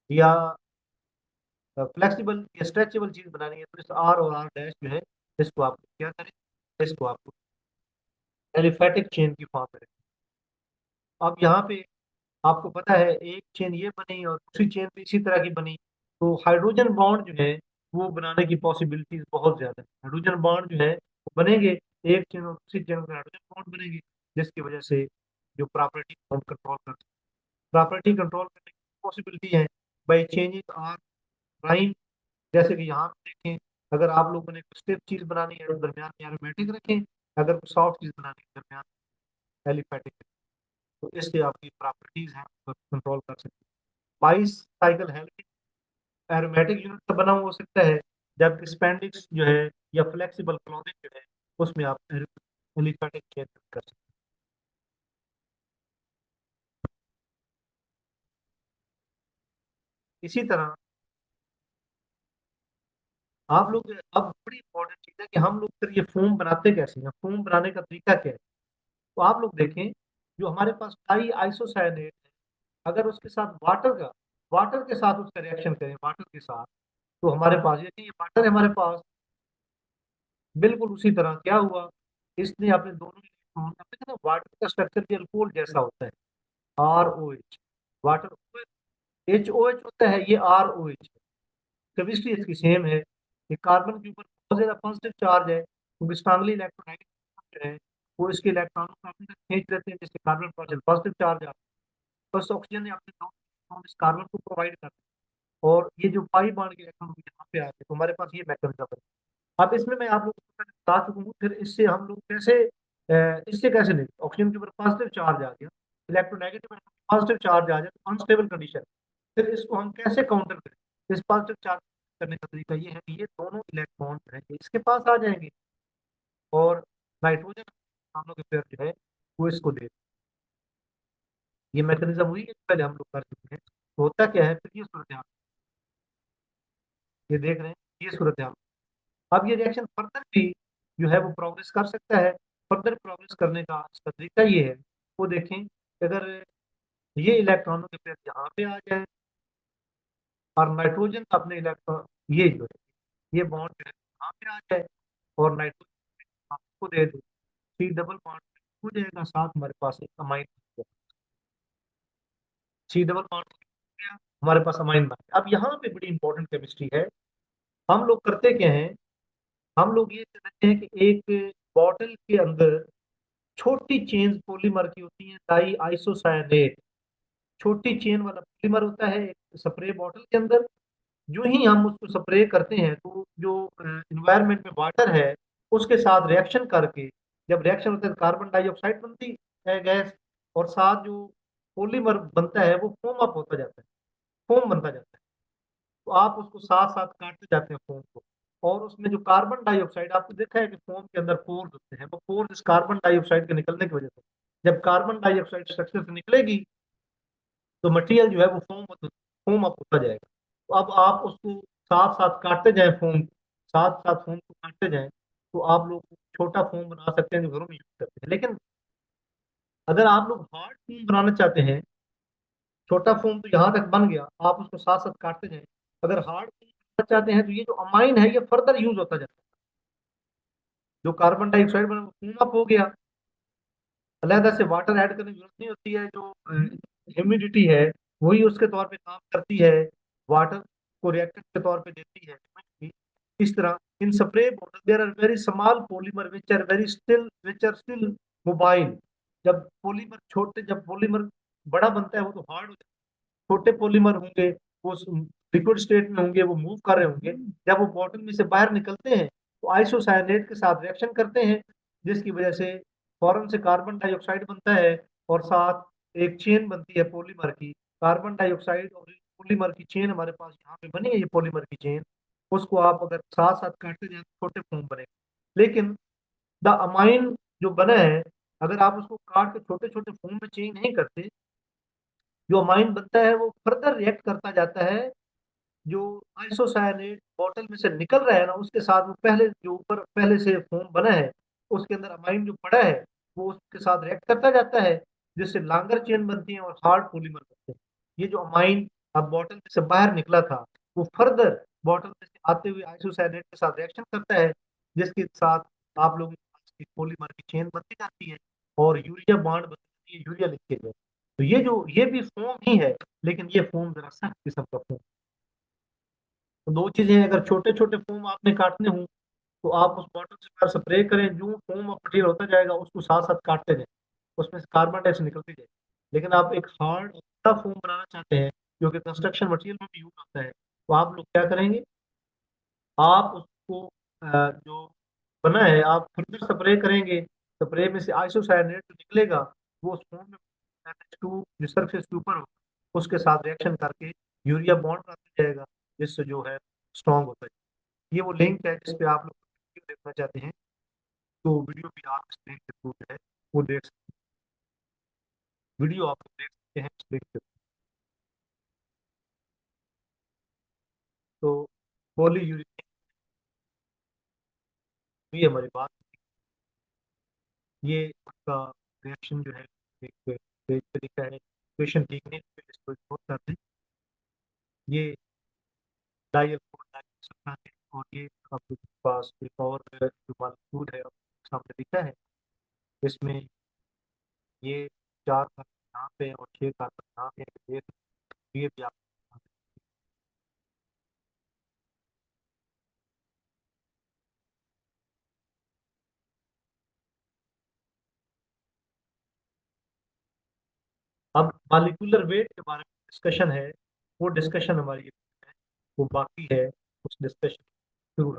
या फ्लेक्सिबल या स्ट्रेचेबल चीज बनानी है, तो इस आर और आर डैश जो है इसको आप क्या करें, इसको आपको एलिफेटिक चेन की फॉर्म में रखें। अब यहाँ पे आपको पता है एक चेन ये बनी और दूसरी चेन भी इसी तरह की बनी, तो हाइड्रोजन बॉन्ड जो है वो बनाने की पॉसिबिलिटीज बहुत ज्यादा है। हाइड्रोजन बॉन्ड जो है वो बनेंगे, एक चेन और दूसरी चेन में हाइड्रोजन बॉन्ड बनेंगे, जिसकी वजह से जो प्रॉपर्टी हम कंट्रोल कर, प्रॉपर्टी कंट्रोल करने की पॉसिबिलिटी है बाई चेंजिंग आर प्राइम। जैसे कि यहाँ पे देखें, अगर आप लोगों ने स्टिफ चीज बनानी है तो दरमियान में एरोमेटिक रखें, अगर सॉफ्ट चीज बनानी है दरमियान एलिफेटिक, तो इससे आपकी प्रॉपर्टीज हैं कंट्रोल कर सकते हैं। 22 साइकिल है, एरोमेटिक यूनिट का बना हुआ हो सकता है, जबकि स्पेंडिक्स जो है या फ्लेक्सिबल क्लॉथिंग जो है उसमें आप एलिफेटिक चेंज कर सकते हैं। इसी तरह आप लोग, अब बड़ी इंपॉर्टेंट चीज है कि हम लोग फिर ये फोम बनाते कैसे हैं, फोम बनाने का तरीका क्या है? तो आप लोग देखें, जो हमारे पास डाई आइसोसाइनेट है, अगर उसके साथ वाटर के साथ उसका रिएक्शन करें, वाटर के साथ, तो हमारे पास ये वाटर है हमारे पास, बिल्कुल उसी तरह क्या हुआ, इसने अपने दोनों वाटर का स्ट्रक्चर भी अल्कोहल जैसा होता है, ROH, वाटर HOH होता है, ये ROH, केमिस्ट्री इसकी सेम है। ये कार्बन के ऊपर बहुत ज्यादा पॉजिटिव चार्ज है, क्योंकि स्ट्रांगली इलेक्ट्रोनेगेटिव है, वो इसके इलेक्ट्रॉनों को अपनी तरफ खींच लेते हैं, जिससे कार्बन पर पॉजिटिव चार्ज आता है, बस ऑक्सीजन ने अपने दो इलेक्ट्रॉन इस कार्बन को प्रोवाइड कर दिया, और ये जो पाई बांध के इलेक्ट्रॉन यहाँ पे आते हैं, तो हमारे पास ये मैकेनिज्म है। अब इसमें मैं आप लोगों को पहले बता चुका हूँ, फिर इससे हम लोग कैसे इससे कैसे नहीं, ऑक्सीजन के ऊपर पॉजिटिव चार्ज आ गया, इलेक्ट्रोनेगेटिव पॉजिटिव चार्ज आ जाए तो अनस्टेबल कंडीशन, फिर इसको हम कैसे काउंटर करें। इस पॉजिटिव चार्ज करने का तरीका ये है कि ये दोनों इलेक्ट्रॉन जो है ये इसके पास आ जाएंगे, और नाइट्रोजन हम लोग के पेयर जो है वो इसको दे। ये मैकेनिज्म हुई है, पहले हम लोग कर चुके हैं। तो होता क्या है फिर, ये सूरत हाल, ये देख रहे हैं, ये सूरत हाल। अब ये रिएक्शन फर्दर भी जो है वो प्रोग्रेस कर सकता है। फर्दर प्रोग्रेस करने का इसका तरीका ये है, वो देखें कि अगर ये इलेक्ट्रॉनों के पेयर यहाँ पे आ जाए और नाइट्रोजन अपने इलेक्ट्रॉन, ये जो है ये बॉन्ड जो है यहाँ पे आ जाए, और नाइट्रोजन आपको दे दे, सी डबल बॉन्ड हो जाएगा, साथ हमारे पास एक अमाइन, सी डबल बॉन्ड हो गया, हमारे पास अमाइन बन गया। अब यहाँ पे बड़ी इंपॉर्टेंट केमिस्ट्री है। हम लोग करते क्या हैं, हम लोग ये कहते हैं कि एक बॉटल के अंदर छोटी चेन पॉलीमर की होती है, डाई आइसोसायनेट, छोटी चेन वाला पॉलीमर होता है एक स्प्रे बॉटल के अंदर। जो ही हम उसको स्प्रे करते हैं तो जो इन्वायरमेंट में वाटर है उसके साथ रिएक्शन करके, जब रिएक्शन होता है तो कार्बन डाइऑक्साइड बनती है गैस, और साथ जो पॉलीमर बनता है वो फोम अप होता जाता है, फोम बनता जाता है। तो आप उसको साथ साथ काटते जाते हैं फोम को, और उसमें जो कार्बन डाइऑक्साइड आपने देखा है कि फोम के अंदर पोर्स होते हैं, वो पोर्स इस कार्बन डाइऑक्साइड के निकलने की वजह से, जब कार्बन डाइऑक्साइड स्ट्रक्चर से निकलेगी तो मटेरियल जो है वो फोम अप होता जाएगा। तो अब आप उसको साथ साथ काटते जाएं फोम, साथ साथ फोम को काटते जाएं, तो आप लोग छोटा फोम बना सकते हैं जो घरों में यूज करते हैं। लेकिन अगर आप लोग हार्ड फोम बनाना चाहते हैं, छोटा फोम तो यहाँ तक बन गया, आप उसको साथ साथ काटते जाएं। अगर हार्ड फोम बनाना चाहते हैं तो ये जो अमाइन है ये फर्दर यूज होता जाता है, जो कार्बन डाइऑक्साइड बना वो फोम अप हो गया, अलहदा से वाटर ऐड करने की जरूरत नहीं होती है, जो ह्यूमिडिटी है वही उसके तौर पे काम करती है, वाटर को रिएक्टेंट के तौर पे देती है। इस तरह in spray bottle there are very small polymer which are still mobile. जब पॉलीमर छोटे, जब पॉलीमर बड़ा बनता है वो तो हार्ड हो जाता है, छोटे पॉलीमर होंगे वो लिक्विड स्टेट में होंगे, वो मूव कर रहे होंगे, जब वो बॉटल में से बाहर निकलते हैं तो आइसोसायनेट के साथ रिएक्शन करते हैं, जिसकी वजह से फौरन से कार्बन डाइऑक्साइड बनता है, और साथ एक चेन बनती है पॉलीमर की, कार्बन डाइऑक्साइड और पॉलीमर की चेन हमारे पास यहाँ पे बनी है, ये पॉलीमर की चेन, उसको आप अगर साथ साथ काटते जाए तो छोटे फॉर्म बनेगा। लेकिन द अमाइन जो बना है, अगर आप उसको काट के छोटे छोटे फॉर्म में चेंज नहीं करते, जो अमाइन बनता है वो फर्दर रिएक्ट करता जाता है, जो आइसोसायनेट बॉटल में से निकल रहा है ना उसके साथ, वो पहले जो ऊपर पहले से फोम बना है उसके अंदर अमाइन जो पड़ा है वो उसके साथ रिएक्ट करता जाता है, जिससे लॉन्गर चेन बनती है और हार्ड पॉलीमर बनते हैं। ये जो अमाइन अब बॉटल में से बाहर निकला था वो फर्दर बॉटल में से आते हुए आइसोसायनेट के साथ रिएक्शन करता है, जिसके साथ आप लोगों के पास एक पॉलीमर की चेन बनती जाती है और यूरिया बॉन्ड बनती जाती है, यूरिया लिखते हुए। तो ये जो ये भी फोम ही है, लेकिन ये फोम जरा सख्त किस्म का फोम। तो दो चीजें हैं, अगर छोटे छोटे फोम आपने काटने हो तो आप उस बॉटल से बाहर स्प्रे करें, जो फोम ऑफ मटेरियल होता जाएगा उसको साथ साथ काटते जाए, उसमें से कार्बन डाइऑक्साइड निकलती जाए। लेकिन आप एक हार्ड अच्छा फोम बनाना चाहते हैं जो कि कंस्ट्रक्शन मटेरियल में भी यूज होता है, तो आप लोग क्या करेंगे, आप उसको जो बना है आप फर्दर स्प्रे करेंगे, स्प्रे में से आइसोसायनेट जो निकलेगा वो उस फोम में NH2 जो सरफेस के ऊपर हो उसके साथ रिएक्शन करके यूरिया बॉन्ड बनाता जाएगा, जिससे जो है स्ट्रॉन्ग होता है। ये वो लिंक है जिस पे आप लोग वीडियो देखना चाहते हैं, तो वीडियो भी आप इस लिंक के थ्रू जो है वो देख सकते हैं, वीडियो आप लोग देख सकते हैं इस लिंक के थ्रू। तो पॉली यूरिक भी हमारी बात, ये उसका रिएक्शन जो है एक तेज तरीका है इक्वेशन देखने पे इसको इग्नोर करते हैं। ये डाई अल्कोहल डाई है, और ये आपके पास एक और जो मॉलिक्यूल है आपके सामने दिखा है, इसमें ये 4 कार्बन यहाँ पे और 6 कार्बन यहाँ पे, ये भी आप अब मॉलिक्यूलर वेट के बारे में डिस्कशन है, वो डिस्कशन हमारी वो बाकी है, उस डिस्कशन शुरू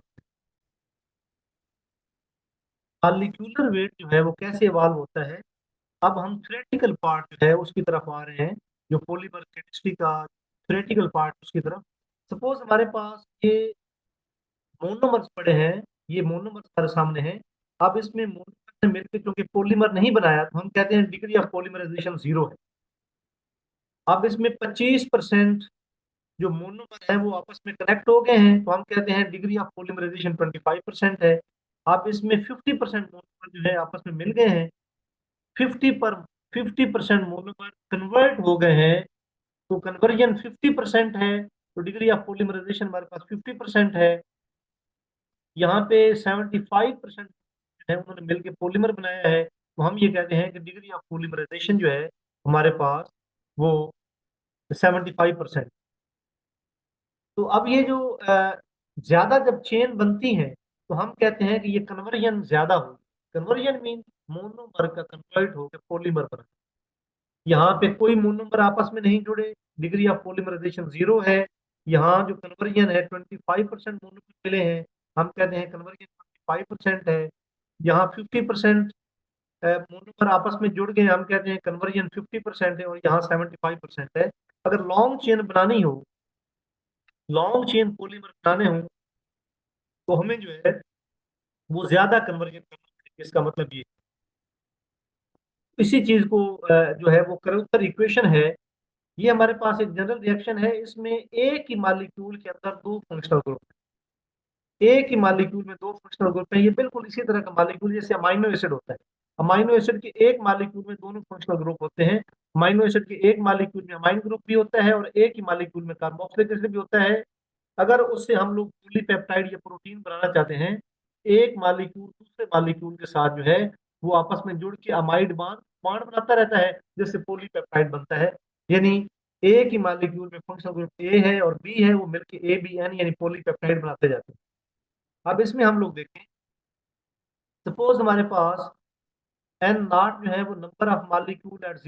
मॉलिक्यूलर वेट जो है वो कैसे इवॉल्व होता है। अब हम थ्योरेटिकल पार्ट जो है उसकी तरफ आ रहे हैं, जो पॉलीमर केमिस्ट्री का थ्योरेटिकल पार्ट उसकी तरफ। सपोज हमारे पास ये मोनोमर्स पड़े हैं, ये मोनोमर्स हमारे सामने हैं। अब इसमें मोनोमर ने मिलकर क्योंकि पॉलीमर नहीं बनाया तो हम कहते हैं डिग्री ऑफ पॉलीमराइजेशन 0 है। अब इसमें 25% जो मोनोमर है वो आपस में कनेक्ट हो गए हैं तो हम कहते हैं डिग्री ऑफ पॉलीमराइजेशन 25% है। अब इसमें 50% मोनोमर जो है आपस में मिल गए हैं, 50% मोनोमर कन्वर्ट हो गए हैं, तो कन्वर्जन 50% है, तो डिग्री ऑफ पॉलीमराइजेशन हमारे पास 50% है। यहाँ पे 75% है उन्होंने मिलकर पॉलीमर बनाया है, तो हम ये कहते हैं कि डिग्री ऑफ पॉलीमराइजेशन जो है हमारे पास वो 75%। तो अब ये जो ज्यादा जब चेन बनती है तो हम कहते हैं कि ये कन्वर्जन ज्यादा हो। कन्वर्जन मीन मोनोमर का कन्वर्ट होकर पॉलीमर बना। यहाँ पे कोई मोनोमर आपस में नहीं जुड़े, डिग्री ऑफ पॉलीमराइजेशन 0 है। यहाँ जो कन्वर्जन है 25% मोनोमर मिले हैं, हम कहते हैं कन्वर्जन 25% है। यहाँ 50% मोनोमर आपस में जुड़ गए, हम कहते हैं कन्वर्जन 50% है, और यहाँ 75% है। अगर लॉन्ग चेन बनानी हो, लॉन्ग चेन पॉलीमर बनाने हो, तो हमें जो है वो ज्यादा कन्वर्जन करना पड़ेगा। इसका मतलब ये इसी चीज को जो है वो करोत्तर इक्वेशन है। ये हमारे पास एक जनरल रिएक्शन है, इसमें एक ही मॉलिक्यूल के अंदर दो फंक्शनल ग्रुप, एक ही मॉलिक्यूल में दो फंक्शनल ग्रुप है। ये बिल्कुल इसी तरह का मॉलिक्यूल जैसे अमाइनो एसिड होता है। अमाइनो एसिड के एक मॉलिक्यूल में दोनों फंक्शनल ग्रुप होते हैं। अमाइनो एसिड के एक मॉलिक्यूल में अमाइन ग्रुप भी होता है और एक ही मॉलिक्यूल में कार्बोक्सिलिक एसिड भी होता है। अगर उससे हम लोग पॉलीपेप्टाइड या प्रोटीन बनाना चाहते हैं, एक मॉलिक्यूल दूसरे मॉलिक्यूल के साथ जो है वो आपस में जुड़ के अमाइड बांड बांड बनाता रहता है, जिससे पॉलीपेप्टाइड बनता है। यानी एक ही मॉलिक्यूल में फंक्शनल ग्रुप ए है और बी है, वो मिलके ए बी एन यानी पॉलीपेप्टाइड बनाते जाते हैं। अब इसमें हम लोग देखें, सपोज हमारे पास एन नॉट जो है वो number of molecule eight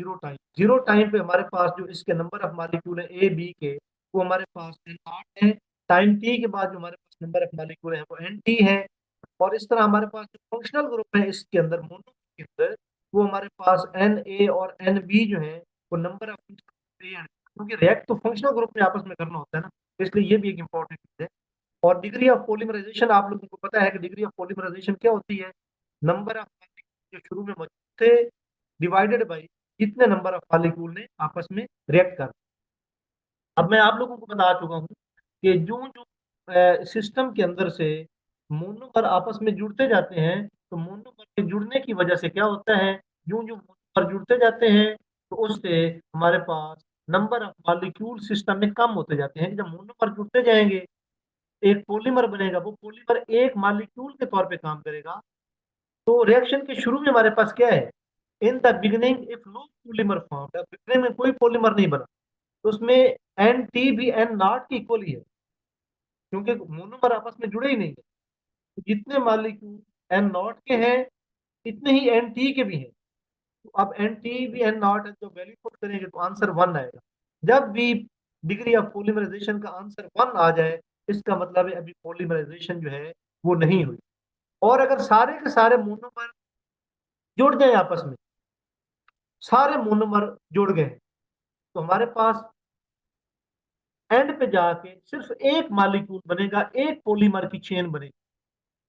zero time पे हमारे पास जो इसके नंबर ऑफ मॉलिक्यूल है ए बी के, वो हमारे पास एन नॉट है। टाइम टी के बाद जो हमारे पास नंबर ऑफ मॉलिक्यूल है वो एन टी है। और इस तरह हमारे पास जो फंक्शनल ग्रुप है इसके अंदर मोनो के अंदर, वो हमारे पास एन ए और एन बी जो है वो नंबर ऑफ, क्योंकि रिएक्ट तो फंक्शनल ग्रुप में आपस में करना होता है ना, इसलिए ये भी एक इंपॉर्टेंट चीज है। और डिग्री ऑफ पॉलीमराइजेशन आप लोगों को पता है कि डिग्री ऑफ पॉलीमराइजेशन क्या होती है। नंबर ऑफ जो शुरू में मौजूद थे डिवाइडेड बाई कितने नंबर ऑफ मॉलिक्यूल ने आपस में रिएक्ट कर। अब मैं आप लोगों को बता चुका हूँ कि जो जो सिस्टम के अंदर से मोनोमर आपस में जुड़ते जाते हैं, तो मोनोमर के जुड़ने की वजह से क्या होता है, जो जो मोनोमर जुड़ते जाते हैं तो उससे हमारे पास नंबर ऑफ मॉलिक्यूल सिस्टम में कम होते जाते हैं। जब मोनोमर जुड़ते जाएंगे एक पॉलीमर बनेगा, वो पॉलीमर एक मॉलिक्यूल के तौर पे काम करेगा। तो रिएक्शन के शुरू में हमारे पास क्या है, in the beginning if no polymer form, beginning में कोई पॉलीमर नहीं बना, तो उसमें एन टी भी एन नॉट की इक्वल ही है, क्योंकि मोनोमर आपस में जुड़े ही नहीं है। तो जितने मॉलिक्यूल एन नॉट के हैं इतने ही एन टी के भी हैं। तो अब एन टी भी एन नॉट है, तो वैल्यू पुट करेंगे तो आंसर 1 आएगा। जब भी डिग्री ऑफ पॉलीमराइजेशन का आंसर 1 आ जाए, इसका मतलब है अभी पॉलीमराइजेशन जो है वो नहीं हुई। और अगर सारे के सारे मोनोमर जुड़ जाए आपस में, सारे मोनोमर जुड़ गए, तो हमारे पास एंड पे जाके सिर्फ एक मॉलिक्यूल बनेगा, एक पॉलीमर की चेन बनेगी।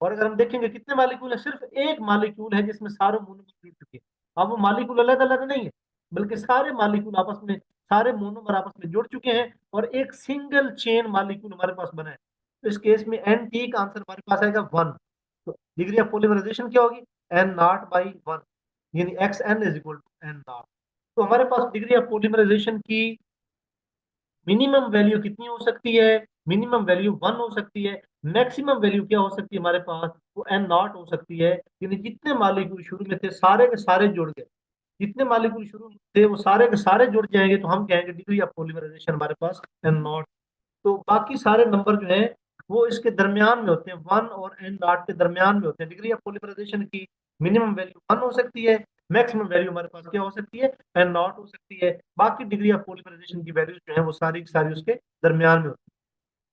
और अगर हम देखेंगे कितने मॉलिक्यूल है, सिर्फ एक मॉलिक्यूल है जिसमें सारे मोनोमर जुड़ चुके हैं। अब वो मॉलिक्यूल अलग अलग नहीं है, बल्कि सारे मॉलिक्यूल आपस में, सारे मोनोमर आपस में जुड़ चुके हैं और एक सिंगल चेन मॉलिक्यूल हमारे पास बना है। तो इस केस में एन टी का आंसर हमारे पास आएगा 1। तो डिग्री ऑफ पॉलीमराइजेशन क्या होगी, एन नॉट बाई 1, यानी X N is equal to N naught. तो हमारे पास डिग्री ऑफ पॉलीमराइजेशन की मिनिमम वैल्यू कितनी हो सकती है, मिनिमम वैल्यू 1 हो सकती है। मैक्सिमम वैल्यू क्या हो सकती है हमारे पास, वो एन नॉट हो सकती है। यानी जितने मॉलिक्यूल शुरू में थे सारे के सारे जुड़ गए, जितने मॉलिक्यूल शुरू में थे वो सारे के सारे जुड़ जाएंगे, तो हम कहेंगे डिग्री ऑफ पॉलीमराइजेशन हमारे पास एन नॉट। तो बाकी सारे नंबर जो है वो इसके दरमियान में होते हैं, 1 और एन नॉट के दरमियान में होते हैं। डिग्री ऑफ पॉलीमराइजेशन की मिनिमम वैल्यू 1 हो सकती है, मैक्सिमम वैल्यू हमारे पास क्या हो सकती है, एन नॉट हो सकती है। बाकी डिग्री ऑफ पॉलीमराइजेशन की वैल्यू जो है वो सारी की सारी उसके दरमियान में होती है।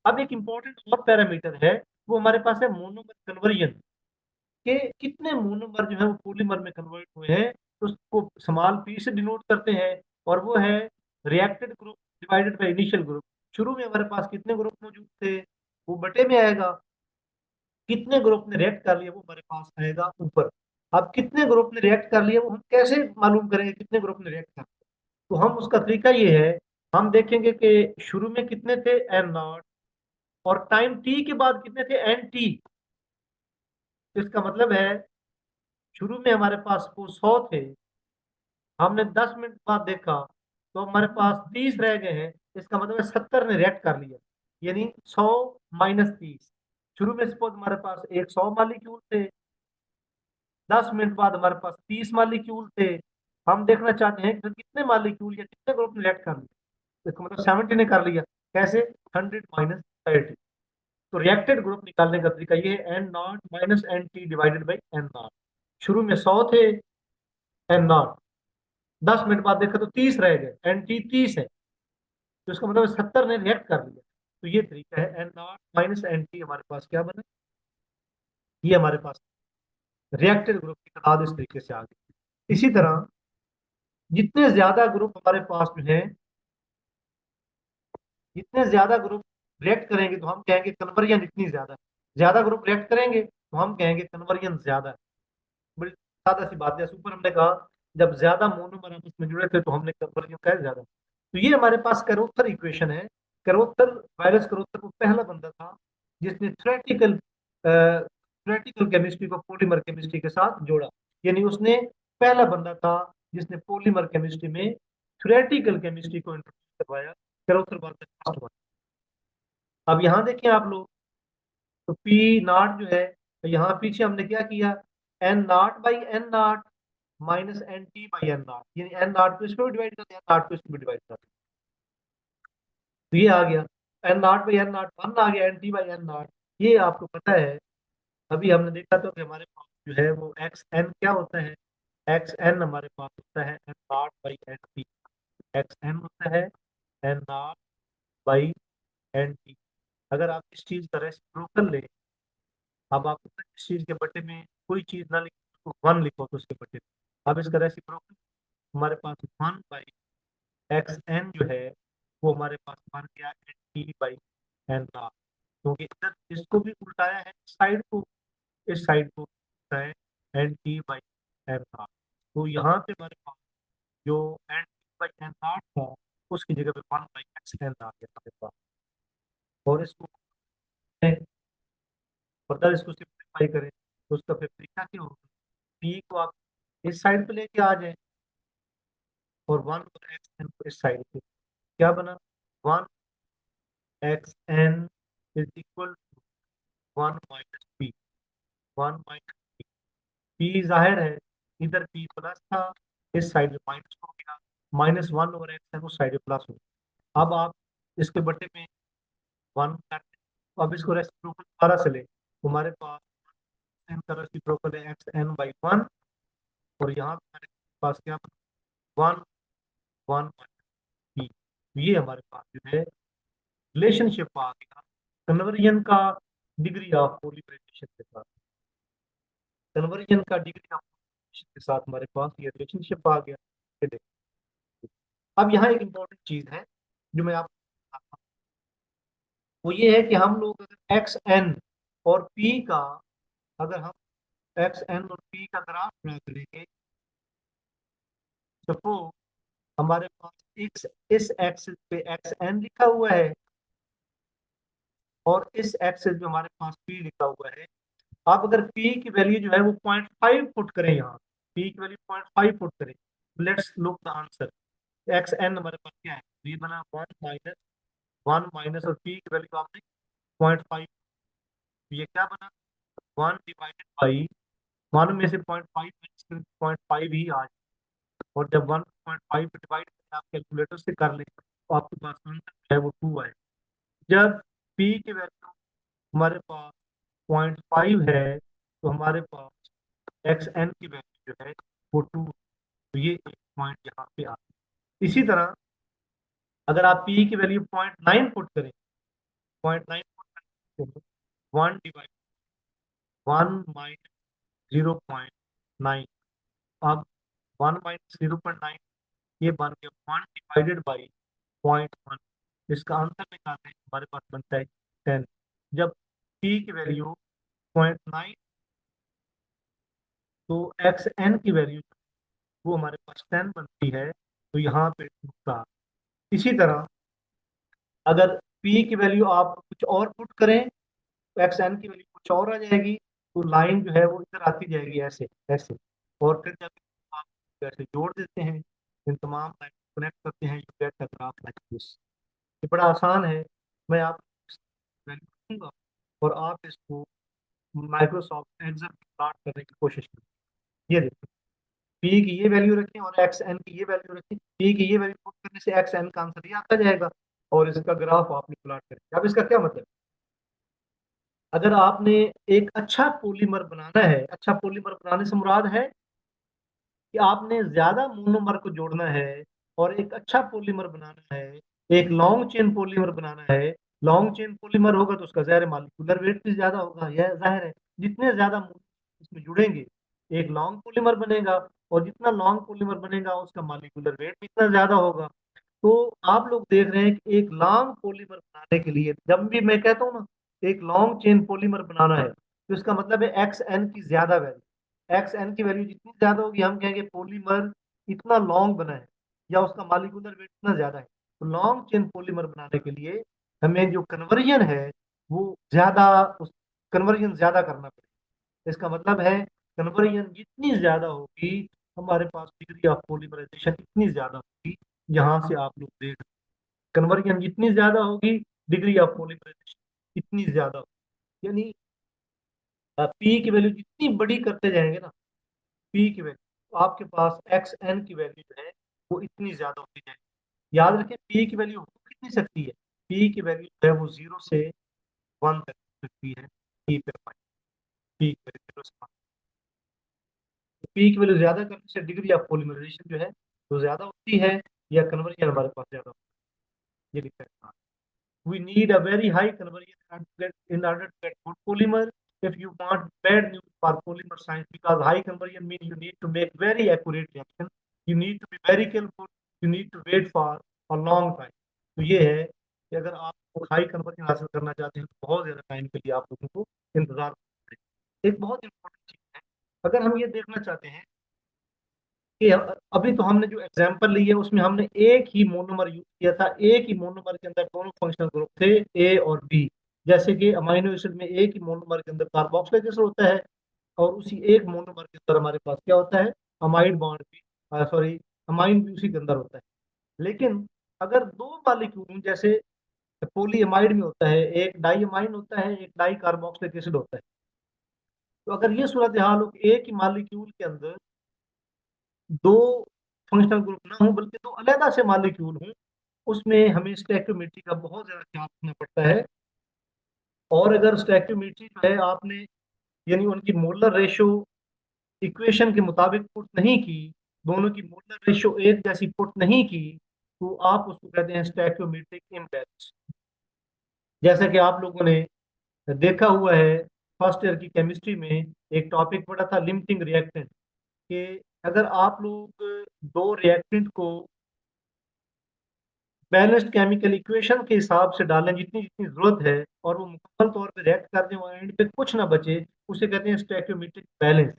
अब एक इंपॉर्टेंट और पैरामीटर है, वो हमारे पास है मोनोमर कन्वर्जन। कि कितने मोनोमर जो है वो पॉलीमर में कन्वर्ट हुए हैं, तो उसको स्मॉल पी से डिनोट करते हैं, और वो है reacted group divided by initial group. शुरू में हमारे पास कितने ग्रुप मौजूद थे, वो बटे में आएगा, कितने ग्रुप ने रिएक्ट कर लिया वो हमारे पास आएगा ऊपर। अब कितने ग्रुप ने रिएक्ट कर लिया वो हम कैसे मालूम करेंगे कितने ग्रुप ने रिएक्ट कर लिया? तो हम उसका तरीका ये है, हम देखेंगे कि शुरू में कितने थे एन नॉट, और टाइम टी के बाद कितने थे एन टी। इसका मतलब है शुरू में हमारे पास वो 100 थे, हमने 10 मिनट बाद देखा तो हमारे पास 30 रह गए हैं, इसका मतलब है 70 ने रिएक्ट कर लिया, यानी 100 - 30। शुरू में सपोज हमारे पास एक 100 मालिक्यूल थे, 10 मिनट बाद हमारे पास 30 मालिक्यूल थे। हम देखना चाहते हैं कि कितने मालिक्यूल या कितने ग्रुप ने रिएक्ट कर लिया, इसका मतलब 70 ने कर लिया। कैसे? 100 - 30। तो रिएक्टेड ग्रुप निकालने का तरीका ये है, N naught minus N T divided by N naught. शुरू में 100 थे एन नॉट, 10 मिनट बाद देखा तो 30 रह गए, एन टी 30 है, तो इसका मतलब 70 ने रिएक्ट कर लिया। तो ये तरीका है, N naught minus N T हमारे पास क्या बना, ये हमारे पास रिएक्टेड ग्रुप की तादाद इस तरीके से आ गई। इसी तरह जितने ज्यादा ग्रुप हमारे पास जो है, जितने ज्यादा ग्रुप रिएक्ट करेंगे तो हम कहेंगे कन्वर्जन इतनी ज्यादा ग्रुप रिएक्ट करेंगे तो हम कहेंगे कन्वर्जन ज्यादा है। बड़ी सादा सी बात है, ऊपर हमने कहा जब ज्यादा मोनोमर आपस में जुड़े थे तो हमने कन्वर्जन कहा ज्यादा। तो ये हमारे पास करोथर इक्वेशन है। करोथर, वायरस करोथर, वो पहला बंदा था जिसने थ्योरेटिकल केमिस्ट्री को पॉलीमर केमिस्ट्री के साथ जोड़ा, यानी उसने पहला बंदा था जिसने पॉलीमर केमिस्ट्री में थ्योरेटिकल केमिस्ट्री को इंट्रोड्यूस करवाया। करोथर बात फर्स्ट वन। अब यहाँ देखें आप लोग, तो पी नॉट जो है, तो यहाँ पीछे हमने क्या किया, N naught by N naught minus N T by N naught, यानी एन नॉट को इसमें भी डिवाइड कर दिया, एन नॉट को इसमें भी डिवाइड कर दिया, तो ये आ गया N naught by N naught, one आ गया N T by N naught. ये आपको पता है, अभी हमने देखा था कि हमारे पास जो है वो एक्स एन क्या होता है, एक्स एन हमारे पास होता है N naught by N T. X N होता है N naught by N T. अगर आप इस चीज का रेसिप्रोकल ले, अब आप इस चीज के बटे में कोई चीज ना लिखो, वन लिखो तो उसके बटे में, अब इसका रेसिप्रोकल हमारे पास 1/एक्स एन जो है वो हमारे पास बन गया N T by N R, क्योंकि इधर इसको भी उल्टाया है, इस साइड को, इस साइड को उल्टाया है N T by N R. तो यहाँ पे हमारे पास जो N T by N R था उसकी जगह पे 1/एक्स एन आ गया हमारे पास। और इसको फर्दर इसको सिंप्लीफाई करें तो उसका फिर तरीका क्या होगा, पी को आप इस साइड पे लेके आ जाए और 1/एक्स एन को इस साइड पे, क्या बना, 1/एक्स N is equal to 1 - P, 1 - P जाहिर है इधर पी प्लस था, इस साइड में माइनस हो गया, -1/एक्स एन उस साइड में प्लस हो गया। अब आप इसके बटे में वन करते, अब इसको रेसिप्रोकल दोबारा से ले, हमारे पास एन का रेसिप्रोकल है एक्स एन/1, और यहाँ पे हमारे पास क्या, 1/1 - पी। ये हमारे पास जो है रिलेशनशिप आ गया कन्वर्जन का डिग्री ऑफ पॉलीमराइजेशन के साथ, कन्वर्जन का डिग्री ऑफ पॉलीमराइजेशन के साथ हमारे पास ये रिलेशनशिप आ गया। ये देखो, अब यहाँ एक इंपॉर्टेंट चीज है जो मैं आपको बताता हूं, वो ये है कि हम लोग अगर एक्स एन और पी का, अगर हम एक्स एन और पी का ग्राफ ड्रा करेंगे, सपोज हमारे पास इस एक्सिस पे एक्स एन लिखा हुआ है और इस एक्सिस पे हमारे पास पी लिखा हुआ है। आप अगर पी की वैल्यू जो है वो 0.5 पुट करें, यहाँ पी की वैल्यू 0.5 पुट करें, let's look the answer. X N हमारे पास क्या है, ये बना 1 - 1 - और पी की वैल्यू आपने 0.5, ये क्या बना, 1/, 1 में से 0.5 0.5 ही आ जाए, और जब 1.5 डिवाइड आप कैलकुलेटर से कर लें तो आपके पास आंसर जो है वो 2 आए। जब पी की वैल्यू हमारे पास 0.5 है तो हमारे पास एक्स एन की वैल्यू जो है वो 2, तो ये एक पॉइंट यहाँ पे आ। इसी तरह अगर आप पी की वैल्यू 0.9 पुट करें, 0.9 पुट करें, 1/1 - 0.9। अब 1 - 0.9 ये बन गया 1 / 1 इसका आंसर निकालते हैं, हमारे पास बनता है 10। जब p की वैल्यू 0.9, तो एक्स एन की वैल्यू वो हमारे पास 10 बनती है, तो यहाँ पे नुकसान। इसी तरह अगर p की वैल्यू आप कुछ और पुट करें तो एक्स एन की वैल्यू कुछ और आ जाएगी, तो लाइन जो है वो इधर आती जाएगी ऐसे ऐसे, और फिर जब आप ऐसे जोड़ देते हैं, इन तमाम लाइन कनेक्ट करते हैं, you get the graph like this. ये बड़ा आसान है। मैं आप वैल्यू दूंगा और आप इसको माइक्रोसॉफ्ट एक्सेल में प्लॉट करने की कोशिश करें। ये देखिए, पी की ये वैल्यू रखें और एक्स एन की ये वैल्यू रखें, पी की ये वैल्यू पुट करने से एक्स एन का आंसर ये आता जाएगा, और इसका ग्राफ आपने प्लॉट करें। अब इसका क्या मतलब, अगर आपने एक अच्छा पॉलीमर बनाना है, अच्छा पॉलीमर बनाने से मुराद है कि आपने ज्यादा मोनोमर को जोड़ना है और एक अच्छा पॉलीमर बनाना है, एक लॉन्ग चेन पॉलीमर बनाना है। लॉन्ग चेन पॉलीमर होगा तो उसका ज़ाहिर मॉलिक्यूलर वेट भी ज्यादा होगा, यह जाहिर है। जितने ज्यादा monomers इसमें जुड़ेंगे एक लॉन्ग पॉलीमर बनेगा, और जितना लॉन्ग पॉलीमर बनेगा उसका मॉलिक्यूलर वेट भी इतना ज्यादा होगा। तो आप लोग देख रहे हैं कि एक लॉन्ग पॉलीमर बनाने के लिए, जब भी मैं कहता हूँ ना एक लॉन्ग चेन पॉलीमर बनाना है, तो इसका मतलब है एक्स एन की ज्यादा वैल्यू। एक्स एन की वैल्यू जितनी ज्यादा होगी, हम कहेंगे पॉलीमर इतना लॉन्ग बना है, या उसका मॉलिक्यूलर वेट इतना ज्यादा है। तो लॉन्ग चेन पॉलीमर बनाने के लिए हमें जो कन्वर्जन है वो ज्यादा, उस कन्वर्जन ज्यादा करना पड़ेगा। इसका मतलब है कन्वर्जन जितनी ज्यादा होगी, हमारे पास डिग्री ऑफ पॉलीमराइजेशन इतनी ज्यादा होगी। यहाँ से आप लोग देख, कन्वर्जन जितनी ज्यादा होगी, डिग्री ऑफ पॉलीमराइजेशन इतनी ज्यादा होगी। यानी पी की वैल्यू जितनी बड़ी करते जाएंगे ना, पी की वैल्यू, तो आपके पास एक्स एन की वैल्यू जो है वो इतनी ज्यादा होती जाएगी। याद रखें पी की वैल्यू हो कितनी सकती है, पी की वैल्यू जो है वो 0 से 1 तक हो सकती है। पी पे पी की वैल्यू 0 से 1, पी की वैल्यू ज्यादा करने से डिग्री ऑफ पॉलीमराइजेशन जो है वो ज्यादा होती है, या कन्वर्जन हमारे पास ज्यादा होता है। ये लिखा है। We need a very high conversion in order to get good polymer. If you want bad news for polymer science, because high conversion means you need to make very accurate reaction, you need to be very careful, you need to wait for a long time. तो ये है कि अगर आप high conversion हासिल करना चाहते हैं तो बहुत ज्यादा टाइम के लिए आप लोगों को इंतजार करना पड़ेगा। एक बहुत इंपॉर्टेंट चीज है, अगर हम ये देखना चाहते हैं कि अभी तो हमने जो एग्जांपल ली है उसमें हमने एक ही मोनोमर यूज किया था, एक ही मोनोमर के अंदर दोनों फंक्शनल ग्रुप थे ए और बी। जैसे कि अमाइनो एसिड में एक ही मोनोमर के अंदर कार्बोक्सिलिक एसिड होता है, और उसी एक मोनोमर के अंदर हमारे पास क्या होता है, अमाइड बॉन्ड भी, सॉरी, अमाइन भी उसी के अंदर होता है। लेकिन अगर दो मॉलिक्यूल जैसे पॉलीएमाइड में होता है, एक डाई अमाइन होता है, एक डाई कार्बोक्सिलिक एसिड होता है, तो अगर ये सूरत हाल हो कि एक ही मॉलिक्यूल के अंदर दो फंक्शनल ग्रुप ना हो बल्कि दो अलग से मॉलिक्यूल हों, उसमें हमें स्टैक्योमेट्री का बहुत ज्यादा ख्याल रखना पड़ता है। और अगर स्टैक्योमेट्री जो है आपने, यानी उनकी मोलर रेशो इक्वेशन के मुताबिक पुट नहीं की, दोनों की मोलर रेशो एक जैसी पुट नहीं की, तो आप उसको कहते हैं स्टैक्योमेट्रिक इम्बैलेंस। जैसा कि आप लोगों ने देखा हुआ है फर्स्ट ईयर की केमिस्ट्री में, एक टॉपिक पढ़ा था लिमिटिंग रिएक्टेंट, कि अगर आप लोग दो रिएक्टेंट को बैलेंस्ड केमिकल इक्वेशन के हिसाब से डालें जितनी जितनी जरूरत है, और वो मुकम्मल तौर पे रिएक्ट कर दें और एंड पे कुछ ना बचे, उसे कहते हैं स्टोइकियोमेट्रिक बैलेंस।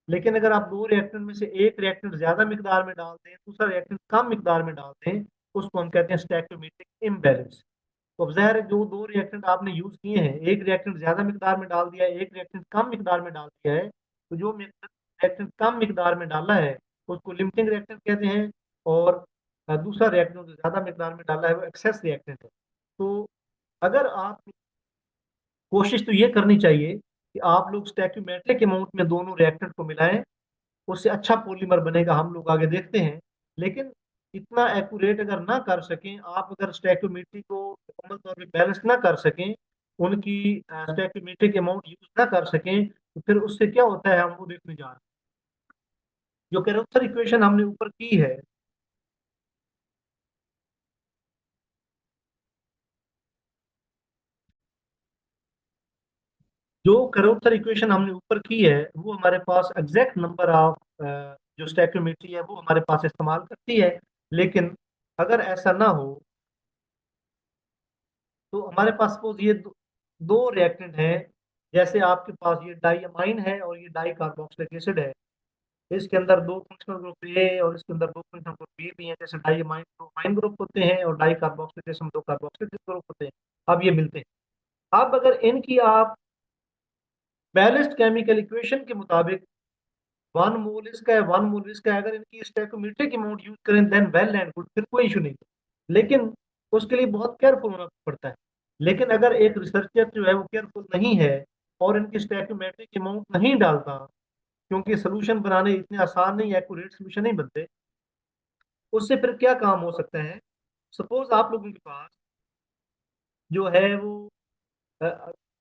लेकिन अगर आप दो रिएक्टेंट में से एक रिएक्टेंट ज्यादा मिकदार में डाल दें, दूसरा रिएक्टेंट कम मिकदार में डाल दें, उसको हम कहते हैं स्टोइकियोमेट्रिक इम्बैलेंस। तो अब ज़ाहिर है जो दो रिएक्टेंट आपने यूज किए हैं, एक रिएक्टेंट ज्यादा मिकदार में डाल दिया है, एक रिएक्टेंट कम मिकदार में डाल दिया है, तो जो रिएक्टेंट कम मिकदार में डाला है उसको लिमिटिंग रिएक्टेंट कहते हैं, और दूसरा रिएक्टेंट जो ज्यादा मिकदार में डाला है वो एक्सेस रिएक्टेंट है। तो अगर आप, कोशिश तो ये करनी चाहिए कि आप लोग स्टैक्योमेट्रिक अमाउंट में दोनों रिएक्टेंट को मिलाएं, उससे अच्छा पॉलीमर बनेगा, हम लोग आगे देखते हैं। लेकिन इतना एक्यूरेट अगर ना कर सकें आप, अगर स्टैक्योमेट्री को मुकम्मल तौर पे बैलेंस ना कर सकें, उनकी स्टैक्योमेट्रिक अमाउंट यूज ना कर सकें, तो फिर उससे क्या होता है हम वो देखने जा रहे हैं। जो कैरोक्सर इक्वेशन हमने ऊपर की है, जो करोत्तर इक्वेशन हमने ऊपर की है वो हमारे पास एग्जैक्ट नंबर ऑफ जो स्टैक्योमेट्री है वो हमारे पास इस्तेमाल करती है, लेकिन अगर ऐसा ना हो तो हमारे पास सपोज ये दो रिएक्टेंट हैं, जैसे आपके पास ये डाइअमाइन है और ये डाई कार्बोक्सिलिक एसिड है, इसके अंदर दो फंक्शनल ग्रुप ए और इसके अंदर दो फंक्शनल ग्रुप बी भी हैं, जैसे डाइअमाइन दो अमाइन ग्रुप होते हैं और डाई कार्बोक्सिलिक एसिड दो कार्बोक्सिलिक ग्रुप होते हैं। अब ये मिलते हैं। अब अगर इनकी आप बैलेंस्ड केमिकल इक्वेशन के मुताबिक 1 मोल इसका है 1 मोल इसका है, अगर इनकी स्टैइकोमेट्रिक अमाउंट यूज करें देन वेल एंड गुड, फिर कोई इशू नहीं। लेकिन उसके लिए बहुत केयरफुल होना पड़ता है। लेकिन अगर एक रिसर्चर जो है वो केयरफुल नहीं है और इनकी स्टैइकोमेट्रिक अमाउंट नहीं डालता, क्योंकि सोल्यूशन बनाने इतने आसान नहीं, एक्यूरेट सोल्यूशन नहीं बनते, उससे फिर क्या काम हो सकता है। सपोज आप लोगों के पास जो है वो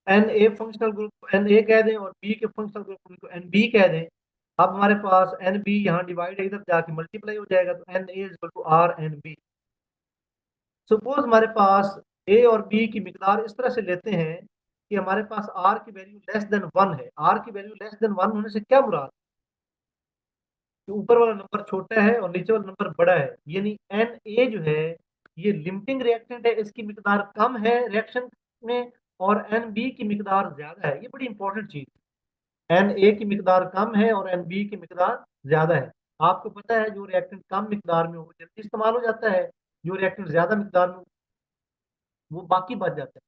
N A functional group N A कह दें और बी के फंक्शनल ग्रुप उनको एन बी कह दें। अब हमारे पास एन बी यहाँ डिवाइड है, इधर जाके मल्टीप्लाई हो जाएगा, तो N A equal to R N B. Suppose हमारे पास ए और बी की मिकदार इस तरह से लेते हैं कि हमारे पास आर की वैल्यू लेस देन 1 है। आर की वैल्यू लेस देन 1 होने से क्या मुराद, कि ऊपर वाला नंबर छोटा है और नीचे वाला नंबर बड़ा है, यानी एन ए जो है ये लिमिटिंग रिएक्टेंट है, इसकी मिकदार कम है रिएक्शन में, और एन बी की मिकदार ज्यादा है। ये बड़ी इंपॉर्टेंट चीज, एन ए की मिकदार कम है और एन बी की मिकदार ज्यादा है। आपको पता है जो रिएक्टेंट कम मिकदार में हो जल्दी इस्तेमाल हो जाता है, जो रिएक्टेंट ज्यादा मिकदार में वो बाकी बच जाता है।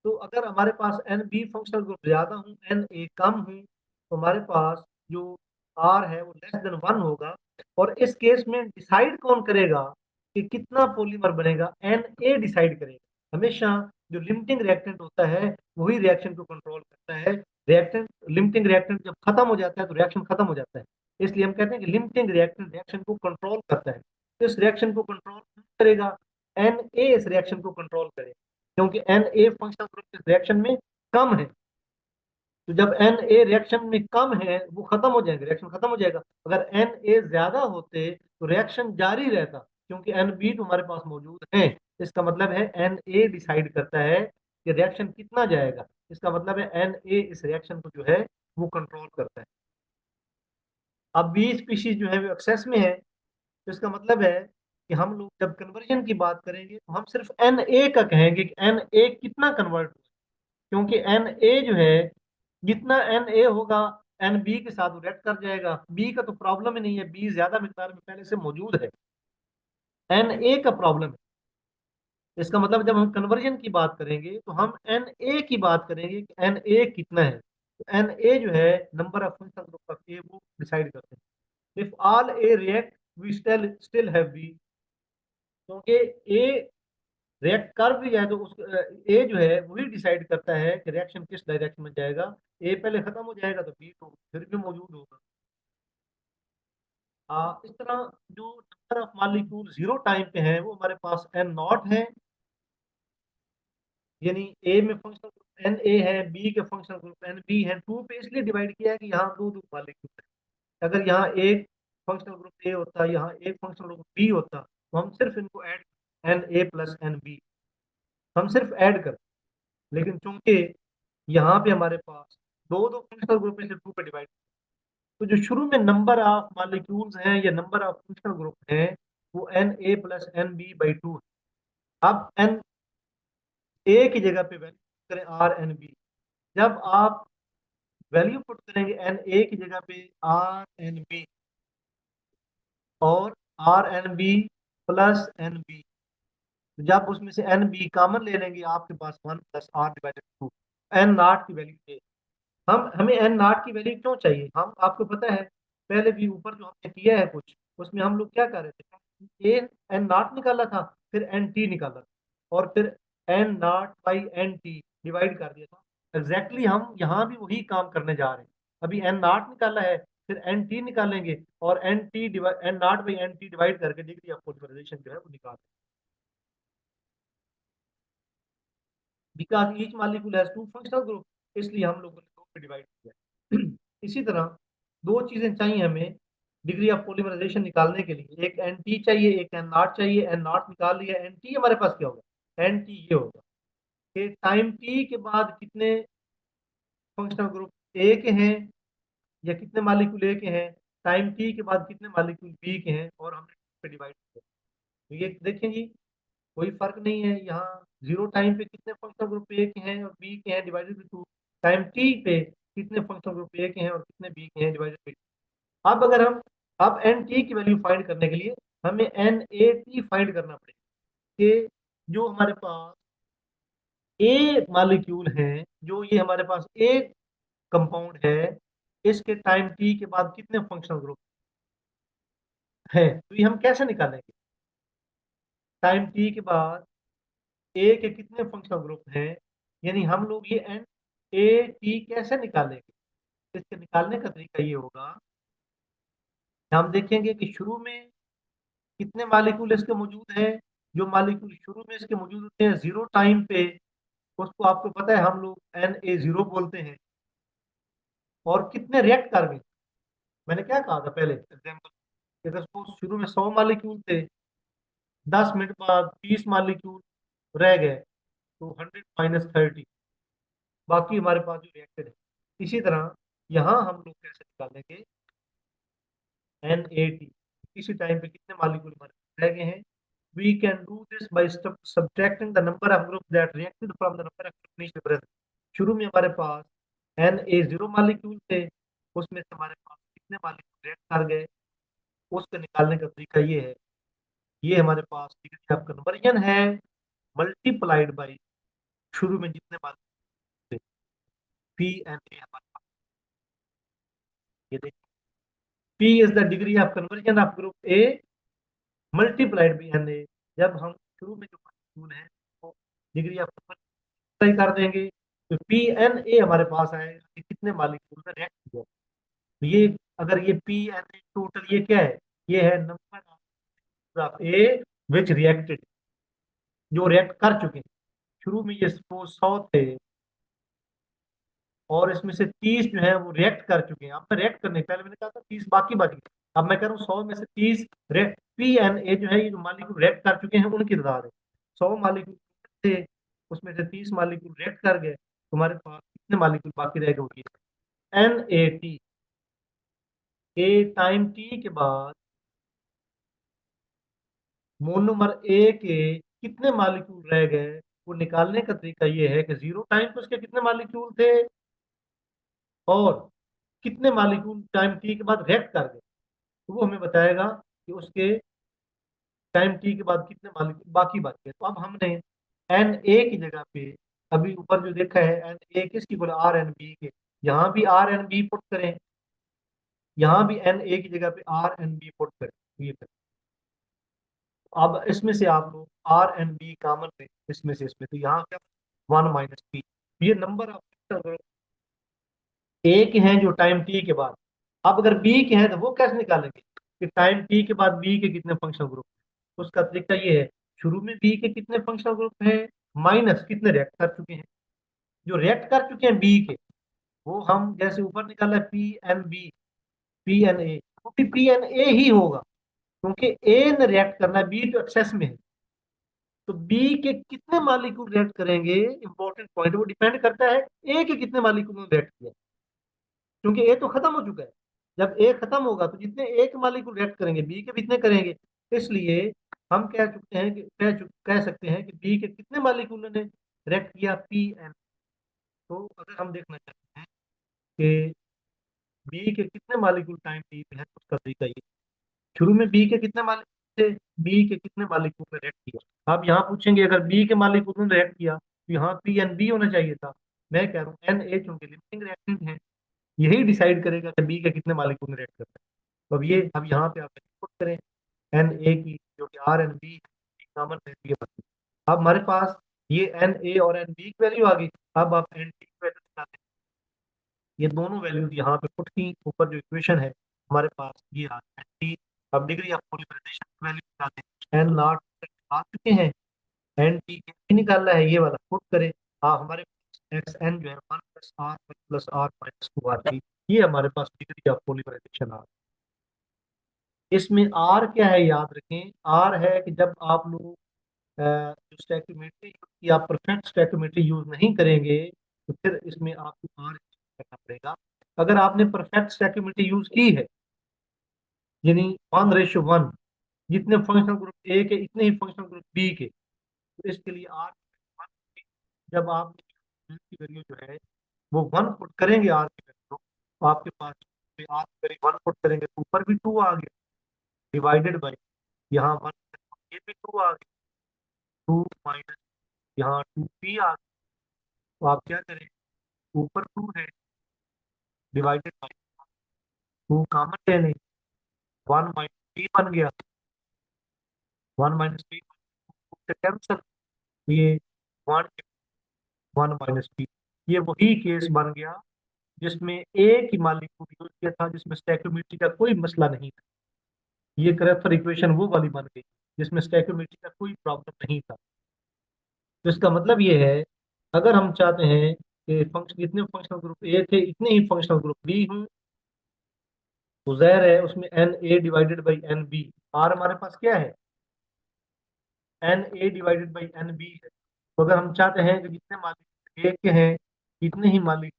तो अगर हमारे पास एन बी फंक्शनल ग्रुप ज्यादा हूँ एन ए कम हूँ, तो हमारे पास जो आर है वो लेस देन 1 होगा। और इस केस में डिसाइड कौन करेगा कि कितना पॉलीमर बनेगा, एन ए डिसाइड करेगा। हमेशा जो लिमिटिंग रिएक्टेंट होता है वही रिएक्शन को कंट्रोल करता है। रिएक्टेंट लिमिटिंग रिएक्टेंट जब खत्म हो जाता है तो रिएक्शन खत्म हो जाता है, इसलिए हम कहते हैं कि लिमिटिंग रिएक्टेंट रिएक्शन को कंट्रोल करता है। तो इस रिएक्शन को कंट्रोल करेगा, एन ए इस रिएक्शन को कंट्रोल करेगा, क्योंकि एन ए फंक्शनल ग्रुप इस रिएक्शन में कम है। तो जब एन ए रिएक्शन में कम है वो खत्म हो जाएगा, रिएक्शन खत्म हो जाएगा। अगर एन ए ज्यादा होते तो रिएक्शन जारी रहता, क्योंकि एन बी तो हमारे पास मौजूद है। इसका मतलब है एन ए डिसाइड करता है कि रिएक्शन कितना जाएगा। इसका मतलब है एन ए इस रिएक्शन को जो है वो कंट्रोल करता है। अब बी स्पीशीज जो है वो एक्सेस में है, तो इसका मतलब है कि हम लोग जब कन्वर्जन की बात करेंगे तो हम सिर्फ एन ए का कहेंगे कि एन ए कितना कन्वर्ट, क्योंकि एन ए जो है जितना एन ए होगा एन बी के साथ रिएक्ट कर जाएगा। बी का तो प्रॉब्लम ही नहीं है, बी ज्यादा मिकदार में पहले से मौजूद है, एन ए का प्रॉब्लम है। इसका मतलब जब हम कन्वर्जन की बात करेंगे तो हम एन ए की बात करेंगे कि एन ए कितना है। तो एन ए जो है number of functional group of A वो डिसाइड करते हैं। If all A react we still have B, क्योंकि ए रिएक्ट कर भी जाए तो उस ए जो है वही डिसाइड करता है कि रिएक्शन किस डायरेक्शन में जाएगा। ए पहले खत्म हो जाएगा तो बी तो फिर भी मौजूद होगा। इस तरह जो number of molecule zero time पे हैं वो हमारे पास एन नॉट है, यानी ए में फंक्शनल ग्रुप एन ए है, बी के फंक्शनल ग्रुप एन बी है। टू पे इसलिए डिवाइड किया है कि यहाँ दो दो मॉलिक्यूल है। अगर यहाँ एक फंक्शनल ग्रुप ए होता, यहाँ एक फंक्शनल ग्रुप बी होता, तो हम सिर्फ इनको add N A plus N B हम सिर्फ ऐड कर। लेकिन चूंकि यहाँ पे हमारे पास दो दो फंक्शनल ग्रुप में से टू पे डिवाइड, तो जो शुरू में नंबर ऑफ मॉलिक्यूल्स हैं या नंबर ऑफ फंक्शनल ग्रुप हैं वो N A plus N B by two है। अब एन ए की जगह पे वैल्यू करें आर एन बी। जब आप वैल्यू पुट करेंगे एन ए की जगह पे आर एन बी और R N B plus N B, जब उसमें से एन बी कॉमन ले लेंगे आपके पास 1 + r/2 एन नॉट की वैल्यू। हम हमें एन नॉट की वैल्यू क्यों चाहिए, हम आपको पता है पहले भी ऊपर जो हमने किया है कुछ, उसमें हम लोग क्या कर रहे थे, ए एन नॉट निकाला था, फिर एन टी निकाला था, और फिर N naught by N T divide कर दिया था। एग्जैक्टली हम यहाँ भी वही काम करने जा रहे हैं। अभी एन नॉट निकाला है, फिर एन टी निकालेंगे और N naught by N T divide करके डिग्री ऑफ पॉलीमराइजेशन जो है वो निकाल, because each molecule has two functional group, इसलिए हम लोगों ने दो पे डिवाइड किया। इसी तरह दो चीजें चाहिए हमें डिग्री ऑफ पॉलीमराइजेशन निकालने के लिए, एक एन टी चाहिए एक एन नॉट चाहिए। एन नॉट निकाल लिया, एन टी हमारे पास क्या होगा, एन टी ये होगा कि टाइम टी के बाद कितने फंक्शनल ग्रुप ए के हैं या कितने मालिक्यूल ए के हैं, टाइम टी के बाद कितने मालिक्यूल बी के हैं, और हमने पे डिवाइड किया। तो ये देखें जी, कोई फर्क नहीं है यहाँ, जीरो टाइम पे कितने फंक्शनल ग्रुप ए के हैं और बी के हैं divided by two, time T पे कितने फंक्शनल ग्रुप ए के हैं और कितने बी के हैं डिवाइडेड बाई टू। अब अगर हम अब एन टी की वैल्यू फाइंड करने के लिए हमें एन ए टी फाइंड करना पड़ेगा कि जो हमारे पास ए मॉलिक्यूल हैं, जो ये हमारे पास ए कंपाउंड है, इसके टाइम टी के बाद कितने फंक्शनल ग्रुप हैं, तो ये हम कैसे निकालेंगे। टाइम टी के बाद ए के कितने फंक्शनल ग्रुप हैं, यानी हम लोग ये एन ए टी कैसे निकालेंगे। इसके निकालने का तरीका ये होगा, हम देखेंगे कि शुरू में कितने मालिक्यूल इसके मौजूद हैं। जो मालिक्यूल शुरू में इसके मौजूद होते हैं जीरो टाइम पे, उसको आपको पता है हम लोग एन ए जीरो बोलते हैं। और कितने रिएक्ट कर गए, मैंने क्या कहा था पहले एग्जाम्पल, अगर सपोज शुरू में 100 मालिक्यूल थे, 10 मिनट बाद 30 मालिक्यूल रह गए, तो 100 - 30, बाकी हमारे पास जो रिएक्टेड है। इसी तरह यहाँ हम लोग कैसे निकालेंगे एन ए टी, किसी टाइम पे कितने मालिक्यूल हमारे पास रह गए हैं। We can do this by subtracting the number of group that reacted from the number of initial present. शुरू में हमारे पास एन ए जीरो मालिक्यूल थे, उसमें से हमारे पास कितने मालिक्यूल रिएक्ट कर गए, उसको निकालने का तरीका ये है। ये हमारे पास डिग्री ऑफ कन्वर्जन है मल्टीप्लाइड बाई शुरू में जितने मालिक्यूल थे, पी एन ए हमारे पास। ये देखिए, P is the degree of conversion of group A multiplied by N A. जब हम शुरू में जो मालिक्यूल है वो डिग्री ऑफ कन्वर्जन कर देंगे, तो पी एन ए हमारे पास आएगा कि कितने मालिक्यूल में रिएक्ट हुआ। तो ये अगर ये पी एन ए टोटल ये क्या है, ये है number of A which reacted, जो रिएक्ट कर चुके हैं। शुरू में ये सपोज 100 थे और इसमें से 30 जो है वो रिएक्ट कर चुके हैं। अब मैं रिएक्ट करने पहले मैंने कहा था 30 बाकी बच गए, अब मैं कह रहा हूँ 100 में से 30 रिएक्ट, पी एन ए जो है ये जो मालिक्यूल रिएक्ट कर चुके हैं उनकी तादाद है। 100 मालिक्यूल थे, उसमें से 30 मालिक्यूल रिएक्ट कर गए, तुम्हारे पास कितने मालिक्यूल बाकी रह गए, N A T. A time T के बाद मोनोमर ए के कितने मालिक्यूल रह गए, वो निकालने का तरीका ये है कि जीरो टाइम पे उसके कितने मालिक्यूल थे और कितने मालिक्यूल टाइम टी के बाद रिएक्ट कर गए, तो वो हमें बताएगा कि उसके टाइम टी के बाद कितने मालिक्यूल बाकी बच गए। तो अब हमने एन ए की जगह पे अभी ऊपर जो देखा है एन ए किसकी बोला, आर एन बी के, यहाँ भी आर एन बी पुट करें, यहाँ भी एन ए की जगह पे आर एन बी पुट करें, ये करें। अब इसमें से आप लोग आर एन बी कॉमन लें इसमें से, इसमें तो यहाँ क्या 1 - p, ये नंबर ऑफ ए के हैं जो टाइम टी के बाद। अब अगर बी के हैं तो वो कैसे निकालेंगे कि टाइम टी के बाद बी के कितने फंक्शनल ग्रुप, उसका तरीका ये है, शुरू में बी के कितने फंक्शनल ग्रुप हैं माइनस कितने रिएक्ट कर चुके हैं। जो रिएक्ट कर चुके हैं बी के, वो हम जैसे ऊपर निकाला P N B, P N A, वो भी पी एन ए ही होगा, क्योंकि ए ने रिएक्ट करना है, बी तो एक्सेस में है। तो बी के कितने मालिक्यूल रिएक्ट करेंगे, इंपॉर्टेंट पॉइंट, वो डिपेंड करता है ए के कितने मालिक्यूल ने रिएक्ट किया, क्योंकि ए तो खत्म हो चुका है। जब ए खत्म होगा तो जितने ए के मालिक्यूल रिएक्ट करेंगे बी के भी इतने करेंगे। इसलिए हम कह चुके हैं कि कह सकते हैं कि बी के कितने मालिक्यूल ने रिएक्ट किया, पी एन। तो अगर हम देखना चाहते हैं कि बी के कितने मालिक्यूल टाइम टी पे है, तो उसका तरीका ये, शुरू में बी के कितने मालिक्यूल थे, बी के कितने मालिक्यूल ने रिएक्ट किया। आप यहाँ पूछेंगे अगर बी के मालिक्यूल ने रिएक्ट किया तो यहाँ पी एन बी होना चाहिए था। मैं कह रहा हूँ एन ए चूंकि लिमिटिंग रिएक्टेंट है, यही डिसाइड करेगा कि बी के कितने मालिक्यूल ने रिएक्ट करता है। तो अब ये अब यहाँ पे आप पुट करें एन ए की, जो कि आर एन बी कॉमन है, ये बात। अब हमारे पास ये एन ए और एन बी की वैल्यू आ गई। अब आप एन टी की वैल्यू निकालें, ये दोनों वैल्यूज यहाँ पे पुट की, ऊपर जो इक्वेशन है हमारे पास ये आ एन टी। अब डिग्री ऑफ पोलिमराइजेशन की वैल्यू निकालें, एन नॉट आ चुके हैं, एन टी निकालना है, ये वाला पुट करें। हाँ, हमारे पास एक्स एन जो है 1 + r + r - 2r, ये हमारे पास डिग्री ऑफ पोलिमराइजेशन आ। इसमें आर क्या है याद रखें, आर है कि जब आप लोग जो स्टैक्योमेट्री या परफेक्ट स्टैक्योमेट्री यूज नहीं करेंगे, तो फिर इसमें आपको आर करना पड़ेगा। अगर आपने परफेक्ट स्टैक्युमिलिटी यूज की है, यानी 1:1, जितने फंक्शनल ग्रुप ए के इतने ही फंक्शनल ग्रुप बी के, तो इसके लिए आर, जब आप की वैल्यू जो है वो 1 पुट करेंगे आर की वैल्यू, तो आपके पास आर की वैल्यू 1 पुट करेंगे तो ऊपर भी 2 आ गया, डिवाइडेड बाई यहाँ 1, ये भी 2 आ गया, 2 माइनस यहाँ 2p आ गया। तो आप क्या करें, ऊपर 2 है, डिवाइडेड बाई 2 कॉमन ले लें, 1 माइनस p बन गया, 1 माइनस p से कैंसल, ये 1 1 माइनस p, ये वही केस बन गया जिसमें एक ही मालिक को यूज किया था, जिसमें स्टैक्योमेट्री का कोई मसला नहीं था। ये करेक्टर इक्वेशन वो वाली बन गई जिसमें स्टैक्योमेट्री का कोई प्रॉब्लम नहीं था। तो इसका मतलब ये है, अगर हम चाहते हैं कि फंक्शन जितने फंक्शनल ग्रुप ए थे इतने ही फंक्शनल ग्रुप बी हों, तो ज़ाहिर है उसमें N A divided by N B, R हमारे पास क्या है, N A divided by N B है। तो अगर हम चाहते हैं कि जितने मालिक ए के हैं इतने ही मालिक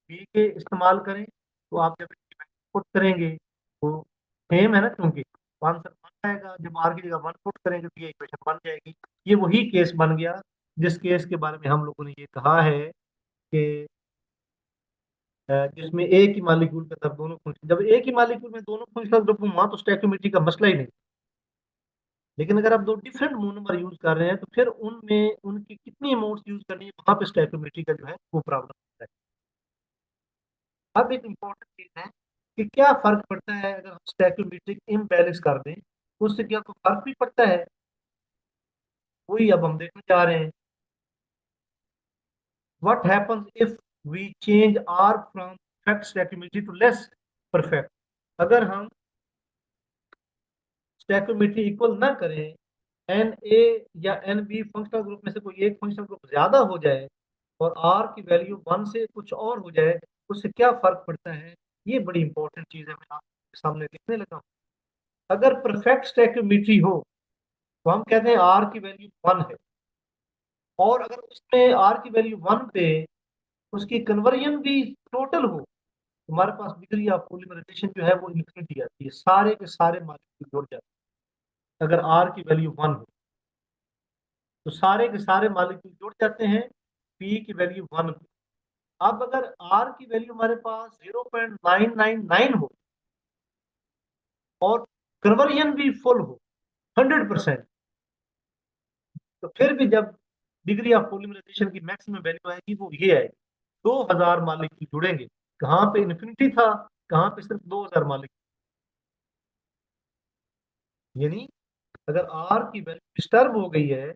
बी के इस्तेमाल करें, तो आप जब पुट करेंगे तो सेम है ना, क्योंकि आंसर बन जाएगा, जब आर की जगह 1 पुट करेंगे तो ये इक्वेशन बन जाएगी। ये वही केस बन गया जिस केस के बारे में हम लोगों ने ये कहा है कि जिसमें एक ही मालिक्यूल के अंदर दोनों फंक्शन, जब एक ही मालिक्यूल में दोनों फंक्शनल ग्रुप हुआ तो स्टैक्योमेट्री का मसला ही नहीं। लेकिन अगर आप दो डिफरेंट मोनोमर यूज कर रहे हैं तो फिर उनमें उनकी कितनी अमाउंट्स यूज करनी है, वहां पे स्टैक्योमेट्री का जो है वो प्रॉब्लम होता है। अब एक इम्पोर्टेंट चीज है कि क्या फर्क पड़ता है अगर हम स्टैक्योमेट्रिक इम्बैलेंस कर दें, उससे क्या कोई फर्क भी पड़ता है, वही अब हम देखने जा रहे हैं। What happens if we change R from perfect stoichiometry to less perfect, अगर हम स्टैक्योमेट्री इक्वल ना करें, एन ए या एन बी फंक्शनल ग्रुप में से कोई एक फंक्शनल ग्रुप ज्यादा हो जाए और आर की वैल्यू 1 से कुछ और हो जाए, उससे क्या फर्क पड़ता है, ये बड़ी इंपॉर्टेंट चीज है, मैं आपके सामने लिखने लगा हूं। अगर परफेक्ट स्टैक्योमेट्री हो तो हम कहते हैं आर की वैल्यू 1 है, और अगर उसमें आर की वैल्यू 1 पे उसकी कन्वर्जन भी टोटल हो, हमारे पास डिग्री ऑफ पॉलीमराइजेशन जो है वो इन्फिनिटी आती है, सारे के सारे मॉलिक्यूल जुड़ जाते हैं। अगर आर की वैल्यू 1 हो तो सारे के सारे मॉलिक्यूल जुड़ जाते हैं पी की वैल्यू 1 पे। अब अगर आर की वैल्यू हमारे पास 0.999 हो और कन्वर्जन भी फुल हो 100%, तो फिर भी जब डिग्री ऑफ पॉलीमराइजेशन की मैक्सिमम वैल्यू आएगी वो ये आएगी, 2000 मॉलिक्यूल जुड़ेंगे। कहाँ पे इन्फिनिटी था, कहाँ पे सिर्फ 2000 मॉलिक्यूल। यानी अगर आर की वैल्यू डिस्टर्ब हो गई है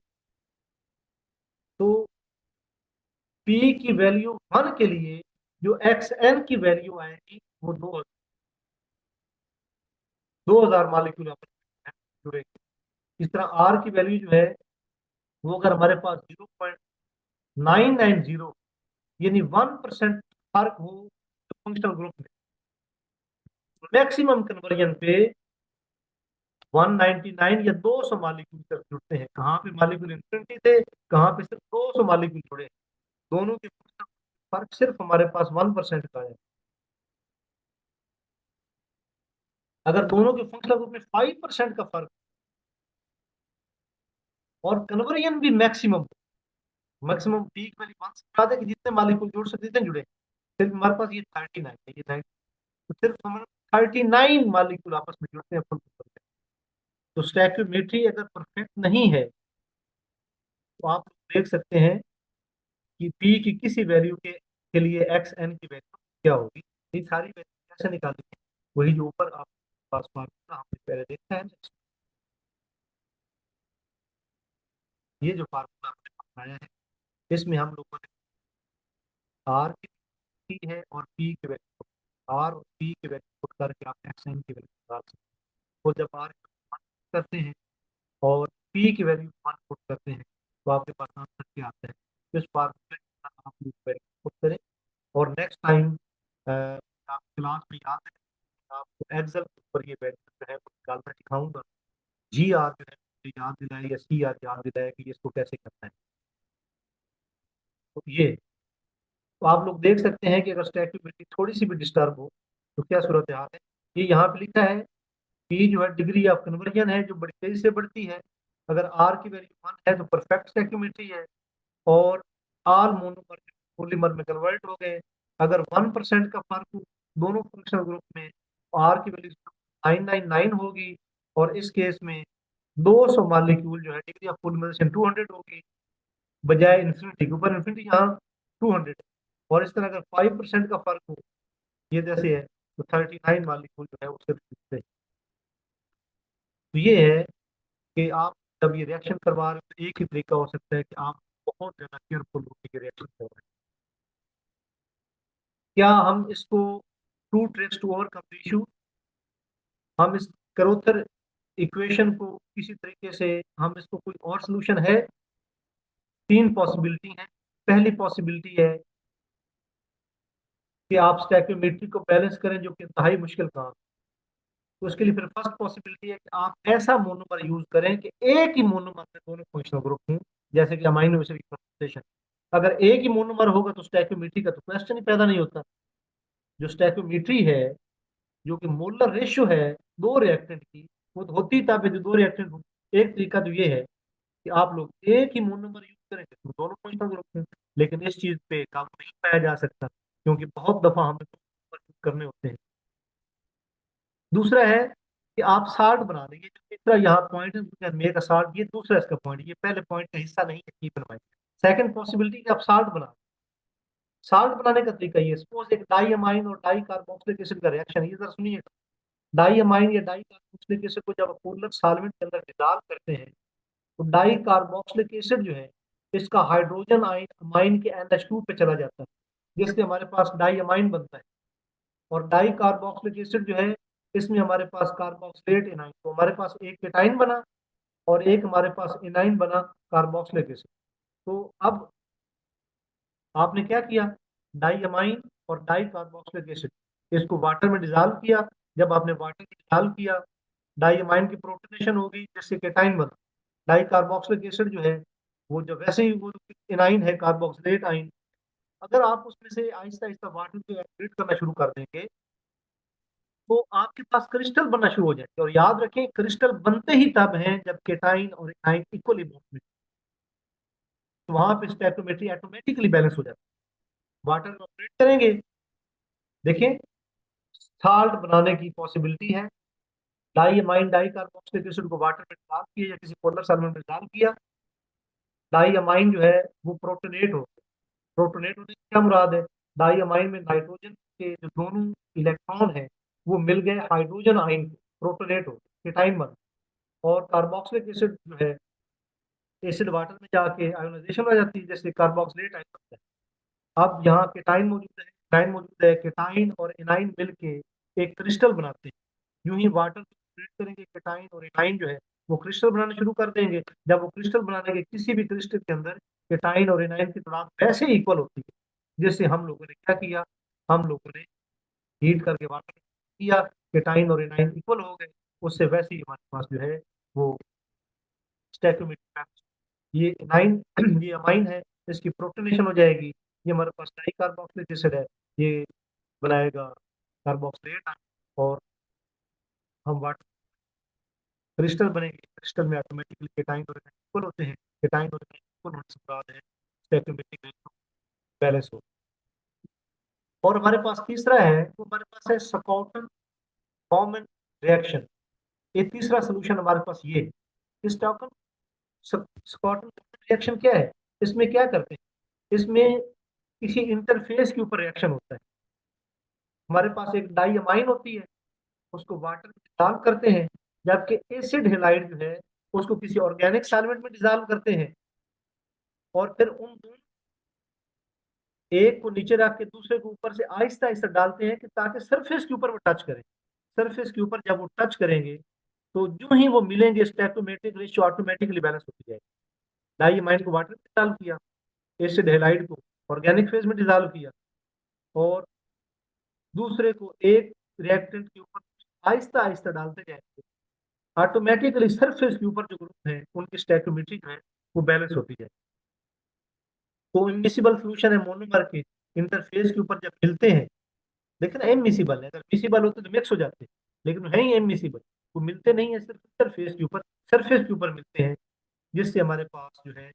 तो पी की वैल्यू 1 के लिए जो एक्स एन की वैल्यू आएगी वो 2000 मॉलिक्यूल आपस में जुड़ेंगे। इस तरह आर की वैल्यू जो है वो अगर हमारे पास 0.990 यानी 1% फर्क हो तो फंक्शनल ग्रुप में, मैक्सिमम कन्वर्जन पे 199 या 200 मालिक्यूल तक जुड़ते हैं। कहाँ पे मालिक्यूल इन्फिनिटी थे, कहाँ पे सिर्फ 200 मालिक्यूल जुड़े, दोनों के फर्क सिर्फ हमारे पास 1% का है। अगर दोनों के फंक्शनल ग्रुप में 5% का फर्क और कन्वर्जन भी मैक्सिमम, मैक्सिमम पीक वाली बात से याद है कि जितने मालिक्यूल जुड़ सकते थे जुड़े, सिर्फ हमारे पास ये 39 है, ये 9, तो सिर्फ हमारे 39 मालिक्यूल आपस में जुड़ते हैं फुल। तो स्टैक्योमेट्री अगर परफेक्ट नहीं है तो आप देख सकते हैं कि पी की किसी वैल्यू के लिए एक्स एन की वैल्यू क्या होगी। ये सारी वैल्यू कैसे निकालनी है, वही जो ऊपर आप पास फार्मूला हमने पहले देखा है, ये जो फार्मूला आपने बनाया है इसमें हम लोगों ने आर की है और पी की वैल्यू, आर और पी की वैल्यू पुट करके आप एक्स एन की वैल्यू निकाल सकते हैं। तो जब आर करते हैं और पी की वैल्यू 1 पुट करते हैं तो आपके पास आंसर क्या आता है। तो इस फार्मूले के साथ आप वैल्यू पुट करें, और नेक्स्ट टाइम आप क्लास में याद है आपको एक्सेल के ऊपर ये वैल्यू जो है वो निकालना सिखाऊंगा। जी आर जो है मुझे याद दिलाए या सी आर याद दिलाए कि इसको कैसे करना है। तो ये तो आप लोग देख सकते हैं कि अगर स्टैक्योमेट्री थोड़ी सी भी डिस्टर्ब हो तो क्या सूरत हाल है। ये यहाँ पे लिखा है कि जो है डिग्री ऑफ कन्वर्जन है जो बड़ी तेजी से बढ़ती है। अगर आर की वैल्यू 1 है तो परफेक्ट स्टैक्योमेट्री है, और ऑल मोनोमर पॉलीमर में कन्वर्ट हो गए। अगर 1% का फर्क दोनों फंक्शनल ग्रुप में, आर की वैल्यू 999 होगी, और इस केस में 200 मॉलिक्यूल जो है डिग्री ऑफ पॉलीमराइजेशन 200 होगी, बजाय इन्फिनिटी के ऊपर इन्फिनिटी यहाँ 200 है। और इस तरह अगर 5% का फर्क हो, ये जैसे है, तो 39 मॉलिक्यूल जो है उससे दिखते हैं। तो ये है कि आप जब ये रिएक्शन करवा रहे हो तो एक ही तरीका हो सकता है कि आप बहुत ज्यादा केयरफुल होकर के रिएक्शन करवाएं। क्या हम इसको two tricks to overcome the issue, हम इस करोतर इक्वेशन को किसी तरीके से, हम इसको कोई और सोल्यूशन है? 3 पॉसिबिलिटी है। पहली पॉसिबिलिटी है कि आप स्टैक्योमेट्री को बैलेंस करें, जो कि इंतहाई मुश्किल काम। तो उसके लिए फिर फर्स्ट पॉसिबिलिटी है कि आप ऐसा मोनोमर यूज करें कि एक ही मोनोमर में दोनों फंक्शनल ग्रुप हों, जैसे कि अमाइनो एसिड की कंसंट्रेशन। अगर एक ही मोनोमर होगा तो स्टैक्योमेट्री का तो क्वेश्चन ही पैदा नहीं होता। जो स्टैक्योमेट्री है, जो कि मोलर रेशियो है दो रिएक्टेंट की, वो तो होती तब है जो दो रिएक्टेंट हो। एक तरीका तो ये है कि आप लोग एक ही मोनोमर यूज करें तो दोनों फंक्शनल ग्रुप में, लेकिन इस चीज पे काबू नहीं पाया जा सकता क्योंकि बहुत दफा हमें करने होते हैं। दूसरा है कि आप साल्ट बना देंगे, जो तीसरा यहाँ पॉइंट है मेक अ साल्ट, ये दूसरा इसका पॉइंट, ये पहले पॉइंट का हिस्सा नहीं है की बनवाए। सेकंड पॉसिबिलिटी कि आप साल्ट बना, साल्ट बनाने का तरीका ये, सपोज एक डाई अमाइन और डाई कार्बोक्सिलिक एसिड का रिएक्शन है, ये जरा सुनिए। डाई अमाइन या डाई कार्बोक्सिलिक एसिड को जब आप पोलर सॉल्वेंट के अंदर डिसॉल्व करते हैं तो डाई कार्बोक्सिलिक एसिड जो है, इसका हाइड्रोजन आयन अमाइन के NH2 पे चला जाता है, जिससे हमारे पास डाई अमाइन बनता है। और डाई कार्बोक्सिलिक एसिड जो है, इसमें हमारे पास कार्बोक्सिलेट एनाइन, तो हमारे पास एक केटाइन बना और एक हमारे पास एनाइन बना, कार्बोक्सिलिक एसिड। तो अब आपने क्या किया, डाई अमाइन और डाई कार्बोक्सिलिक एसिड इसको वाटर में डिजॉल्व किया। जब आपने वाटर में डिजॉल्व किया, डाई अमाइन की प्रोटोनेशन होगी जिससे केटाइन बना। डाई कार्बोक्सिलिक एसिड जो है, वो जो वैसे ही वो एनाइन है कार्बोक्सिलेट आइन, अगर आप उसमें से आहिस्ता आहिस्ता वाटर को एब्रेट करना शुरू कर देंगे तो आपके पास क्रिस्टल बनना शुरू हो जाएंगे। और याद रखें, क्रिस्टल बनते ही तब हैं जब केटाइन और एनाइन इक्वली बॉन्ड में, तो वहां पे स्टैक्योमेट्री ऑटोमेटिकली बैलेंस हो जाता है। वाटर को ऑपरेट करेंगे, देखें, साल्ट बनाने की पॉसिबिलिटी है। Di amine di carboxylic acid को वाटर में डिसॉल्व किया या किसी पोलर सॉल्वेंट में डिसॉल्व किया, डाई अमाइन जो है वो प्रोटोनेट हो। प्रोटोनेट होने से क्या मुराद है, डाई अमाइन में नाइट्रोजन के जो दोनों इलेक्ट्रॉन है वो मिल गए हाइड्रोजन आइन को, प्रोटोनेट हो, केटाइन बन। और कार्बोक्सिलिक एसिड जो है, एसिड वाटर में जाके आयोनाइजेशन हो जाती है, जैसे कार्बोक्सिलेट आइन बनता है। अब यहाँ केटाइन मौजूद है, एनाइन मौजूद है, केटाइन और एनाइन मिलके एक क्रिस्टल बनाते हैं। यूं ही वाटर को ट्रीट करेंगे, केटाइन और एनाइन जो है वो क्रिस्टल बनाना शुरू कर देंगे। जब वो क्रिस्टल बनाने के किसी भी क्रिस्टल के अंदर केटाइन और एनाइन की तादाद वैसे इक्वल होती है, जैसे हम लोगों ने क्या किया, हम लोगों ने हीट करके वाटर किया, केटाइन और एनाइन इक्वल हो गए, उससे वैसे ही हमारे पास जो है वो स्टैक्योमेट्री, ये एनाइन ये अमाइन है, इसकी प्रोटोनेशन हो जाएगी, ये हमारे पास डाई कार्बोक्सिलिक एसिड है, ये बनाएगा कार्बोक्सिलेट, और हम वाटर क्रिस्टल बनेंगे। क्रिस्टल में ऑटोमेटिकली केटाइन और एनाइन इक्वल होते हैं, केटाइन और एनाइन इक्वल होने से बाद है स्टैक्योमेट्रिक बैलेंस हो। और हमारे पास तीसरा है, वो हमारे पास है स्कॉटन बॉर्मन रिएक्शन। ये तीसरा सोल्यूशन हमारे पास ये है। स्टॉकन स्कॉटन रिएक्शन क्या है, इसमें क्या करते हैं, इसमें किसी इंटरफेस के ऊपर रिएक्शन होता है। हमारे पास एक डाई अमाइन होती है, उसको वाटर में डिसॉल्व करते हैं, जबकि एसिड हेलाइड जो है उसको किसी ऑर्गेनिक सॉल्वेंट में डिसॉल्व करते हैं, और फिर उन दोनों एक को नीचे रख के दूसरे को ऊपर से आहिस्ता आहिस्ता डालते हैं कि ताकि सरफेस के ऊपर वो टच करें। सरफेस के ऊपर जब वो टच करेंगे तो जो ही वो मिलेंगे स्टैक्योमेट्रिक रेशियो ऑटोमेटिकली बैलेंस होती जाएगी। डाई अमाइन को वाटर में डिसॉल्व किया, एसिड हेलाइड को ऑर्गेनिक फेज में डिसॉल्व किया, और दूसरे को एक रिएक्टेंट के ऊपर आहिस्ता आहिस्ता डालते जाएंगे, ऑटोमेटिकली सरफेस के ऊपर जो ग्रुप है उनकी स्टैक्योमेट्री जो है वो बैलेंस होती है। तो इमिसिबल सोल्यूशन है मोनोमर के, इंटरफेस के ऊपर जब मिलते हैं, लेकिन इमिसिबल है, अगर मिसिबल होते तो मिक्स हो जाते, लेकिन है ही इमिसिबल, वो मिलते नहीं है, सिर्फ इंटरफेस के ऊपर, सरफेस के ऊपर मिलते हैं, जिससे हमारे पास जो है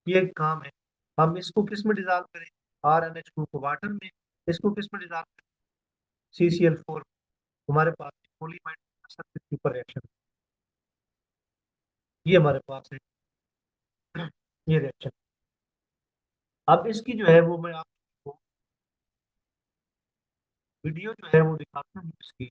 ये काम है। हम इसको किस में डिजॉल्व करें, RNH2 को वाटर में, इसको किस में डिजॉल्व करें, CCl4, हमारे पास पॉलीमाइड सरफेस के ऊपर रिएक्शन, ये हमारे पास है, ये रिएक्शन। अब इसकी जो है वो मैं आपको वीडियो जो है वो दिखाता हूँ इसकी।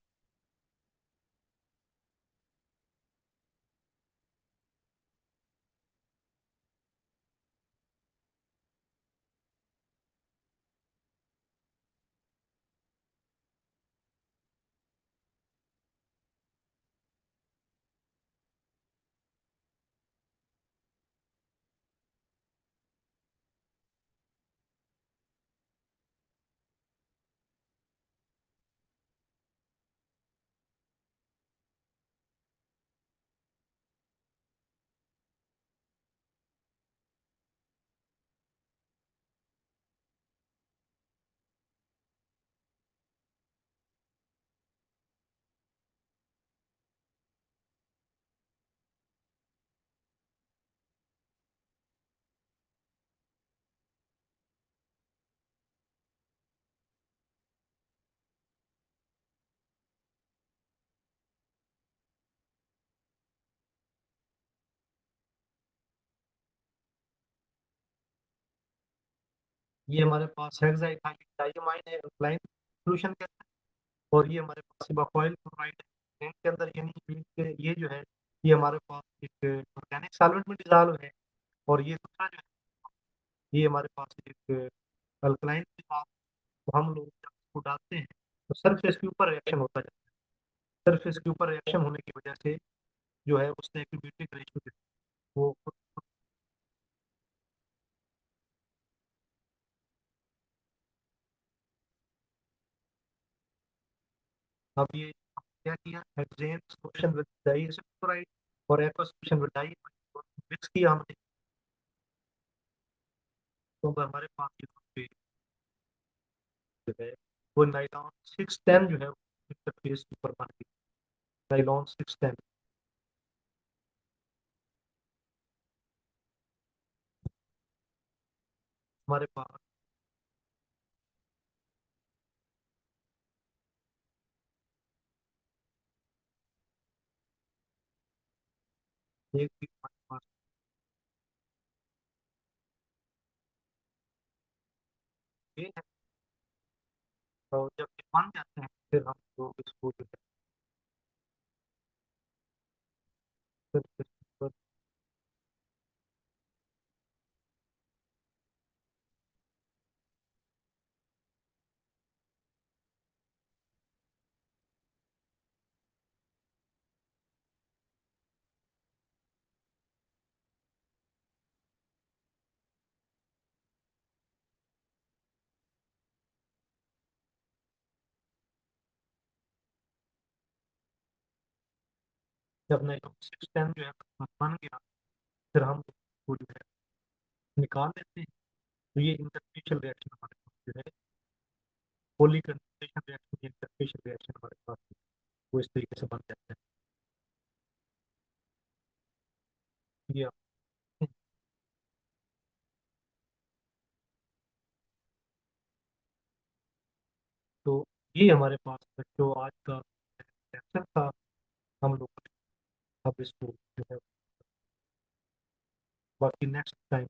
ये हमारे पास हेक्साइथाइलिन है अल्कलाइन सोल्यूशन के अंदर, और ये हमारे पास इबाफॉइल क्लोराइड है के अंदर, यानी ये जो है ये हमारे पास एक ऑर्गेनिक सॉल्वेंट में डिजॉल्व है, और ये दूसरा जो है ये हमारे पास एक अल्कलाइन के साथ, तो हम लोग जब इसको डालते हैं तो सरफेस के ऊपर रिएक्शन होता जाता है, सरफेस के ऊपर रिएक्शन होने की वजह से जो है उससे एक्यूबियोटिक रेशियो वो, अब ये क्या किया, हेक्सेन सॉल्यूशन विद डाइसल्फाइड और aqua solution with di mix किया हमने, तो हमारे पास ये जो है वो नाइलॉन 610 जो है इंटरफेस के ऊपर बन गई, नाइलॉन 610। हमारे पास एक भी हमारे पास ये है, और जब ये बन जाते हैं फिर हम लोग इसको जो है फिर इसको जब नाइलॉन 610 जो है बन गया, फिर हम इसको जो है निकाल लेते हैं, तो ये इंटरफेशियल रिएक्शन हमारे पास जो है, poly condensation reaction, interfacial reaction हमारे पास वो इस तरीके से बन जाता है। ये तो ये हमारे पास जो आज का लेक्चर था, हम लोग अब इसको जो है बाकी नेक्स्ट टाइम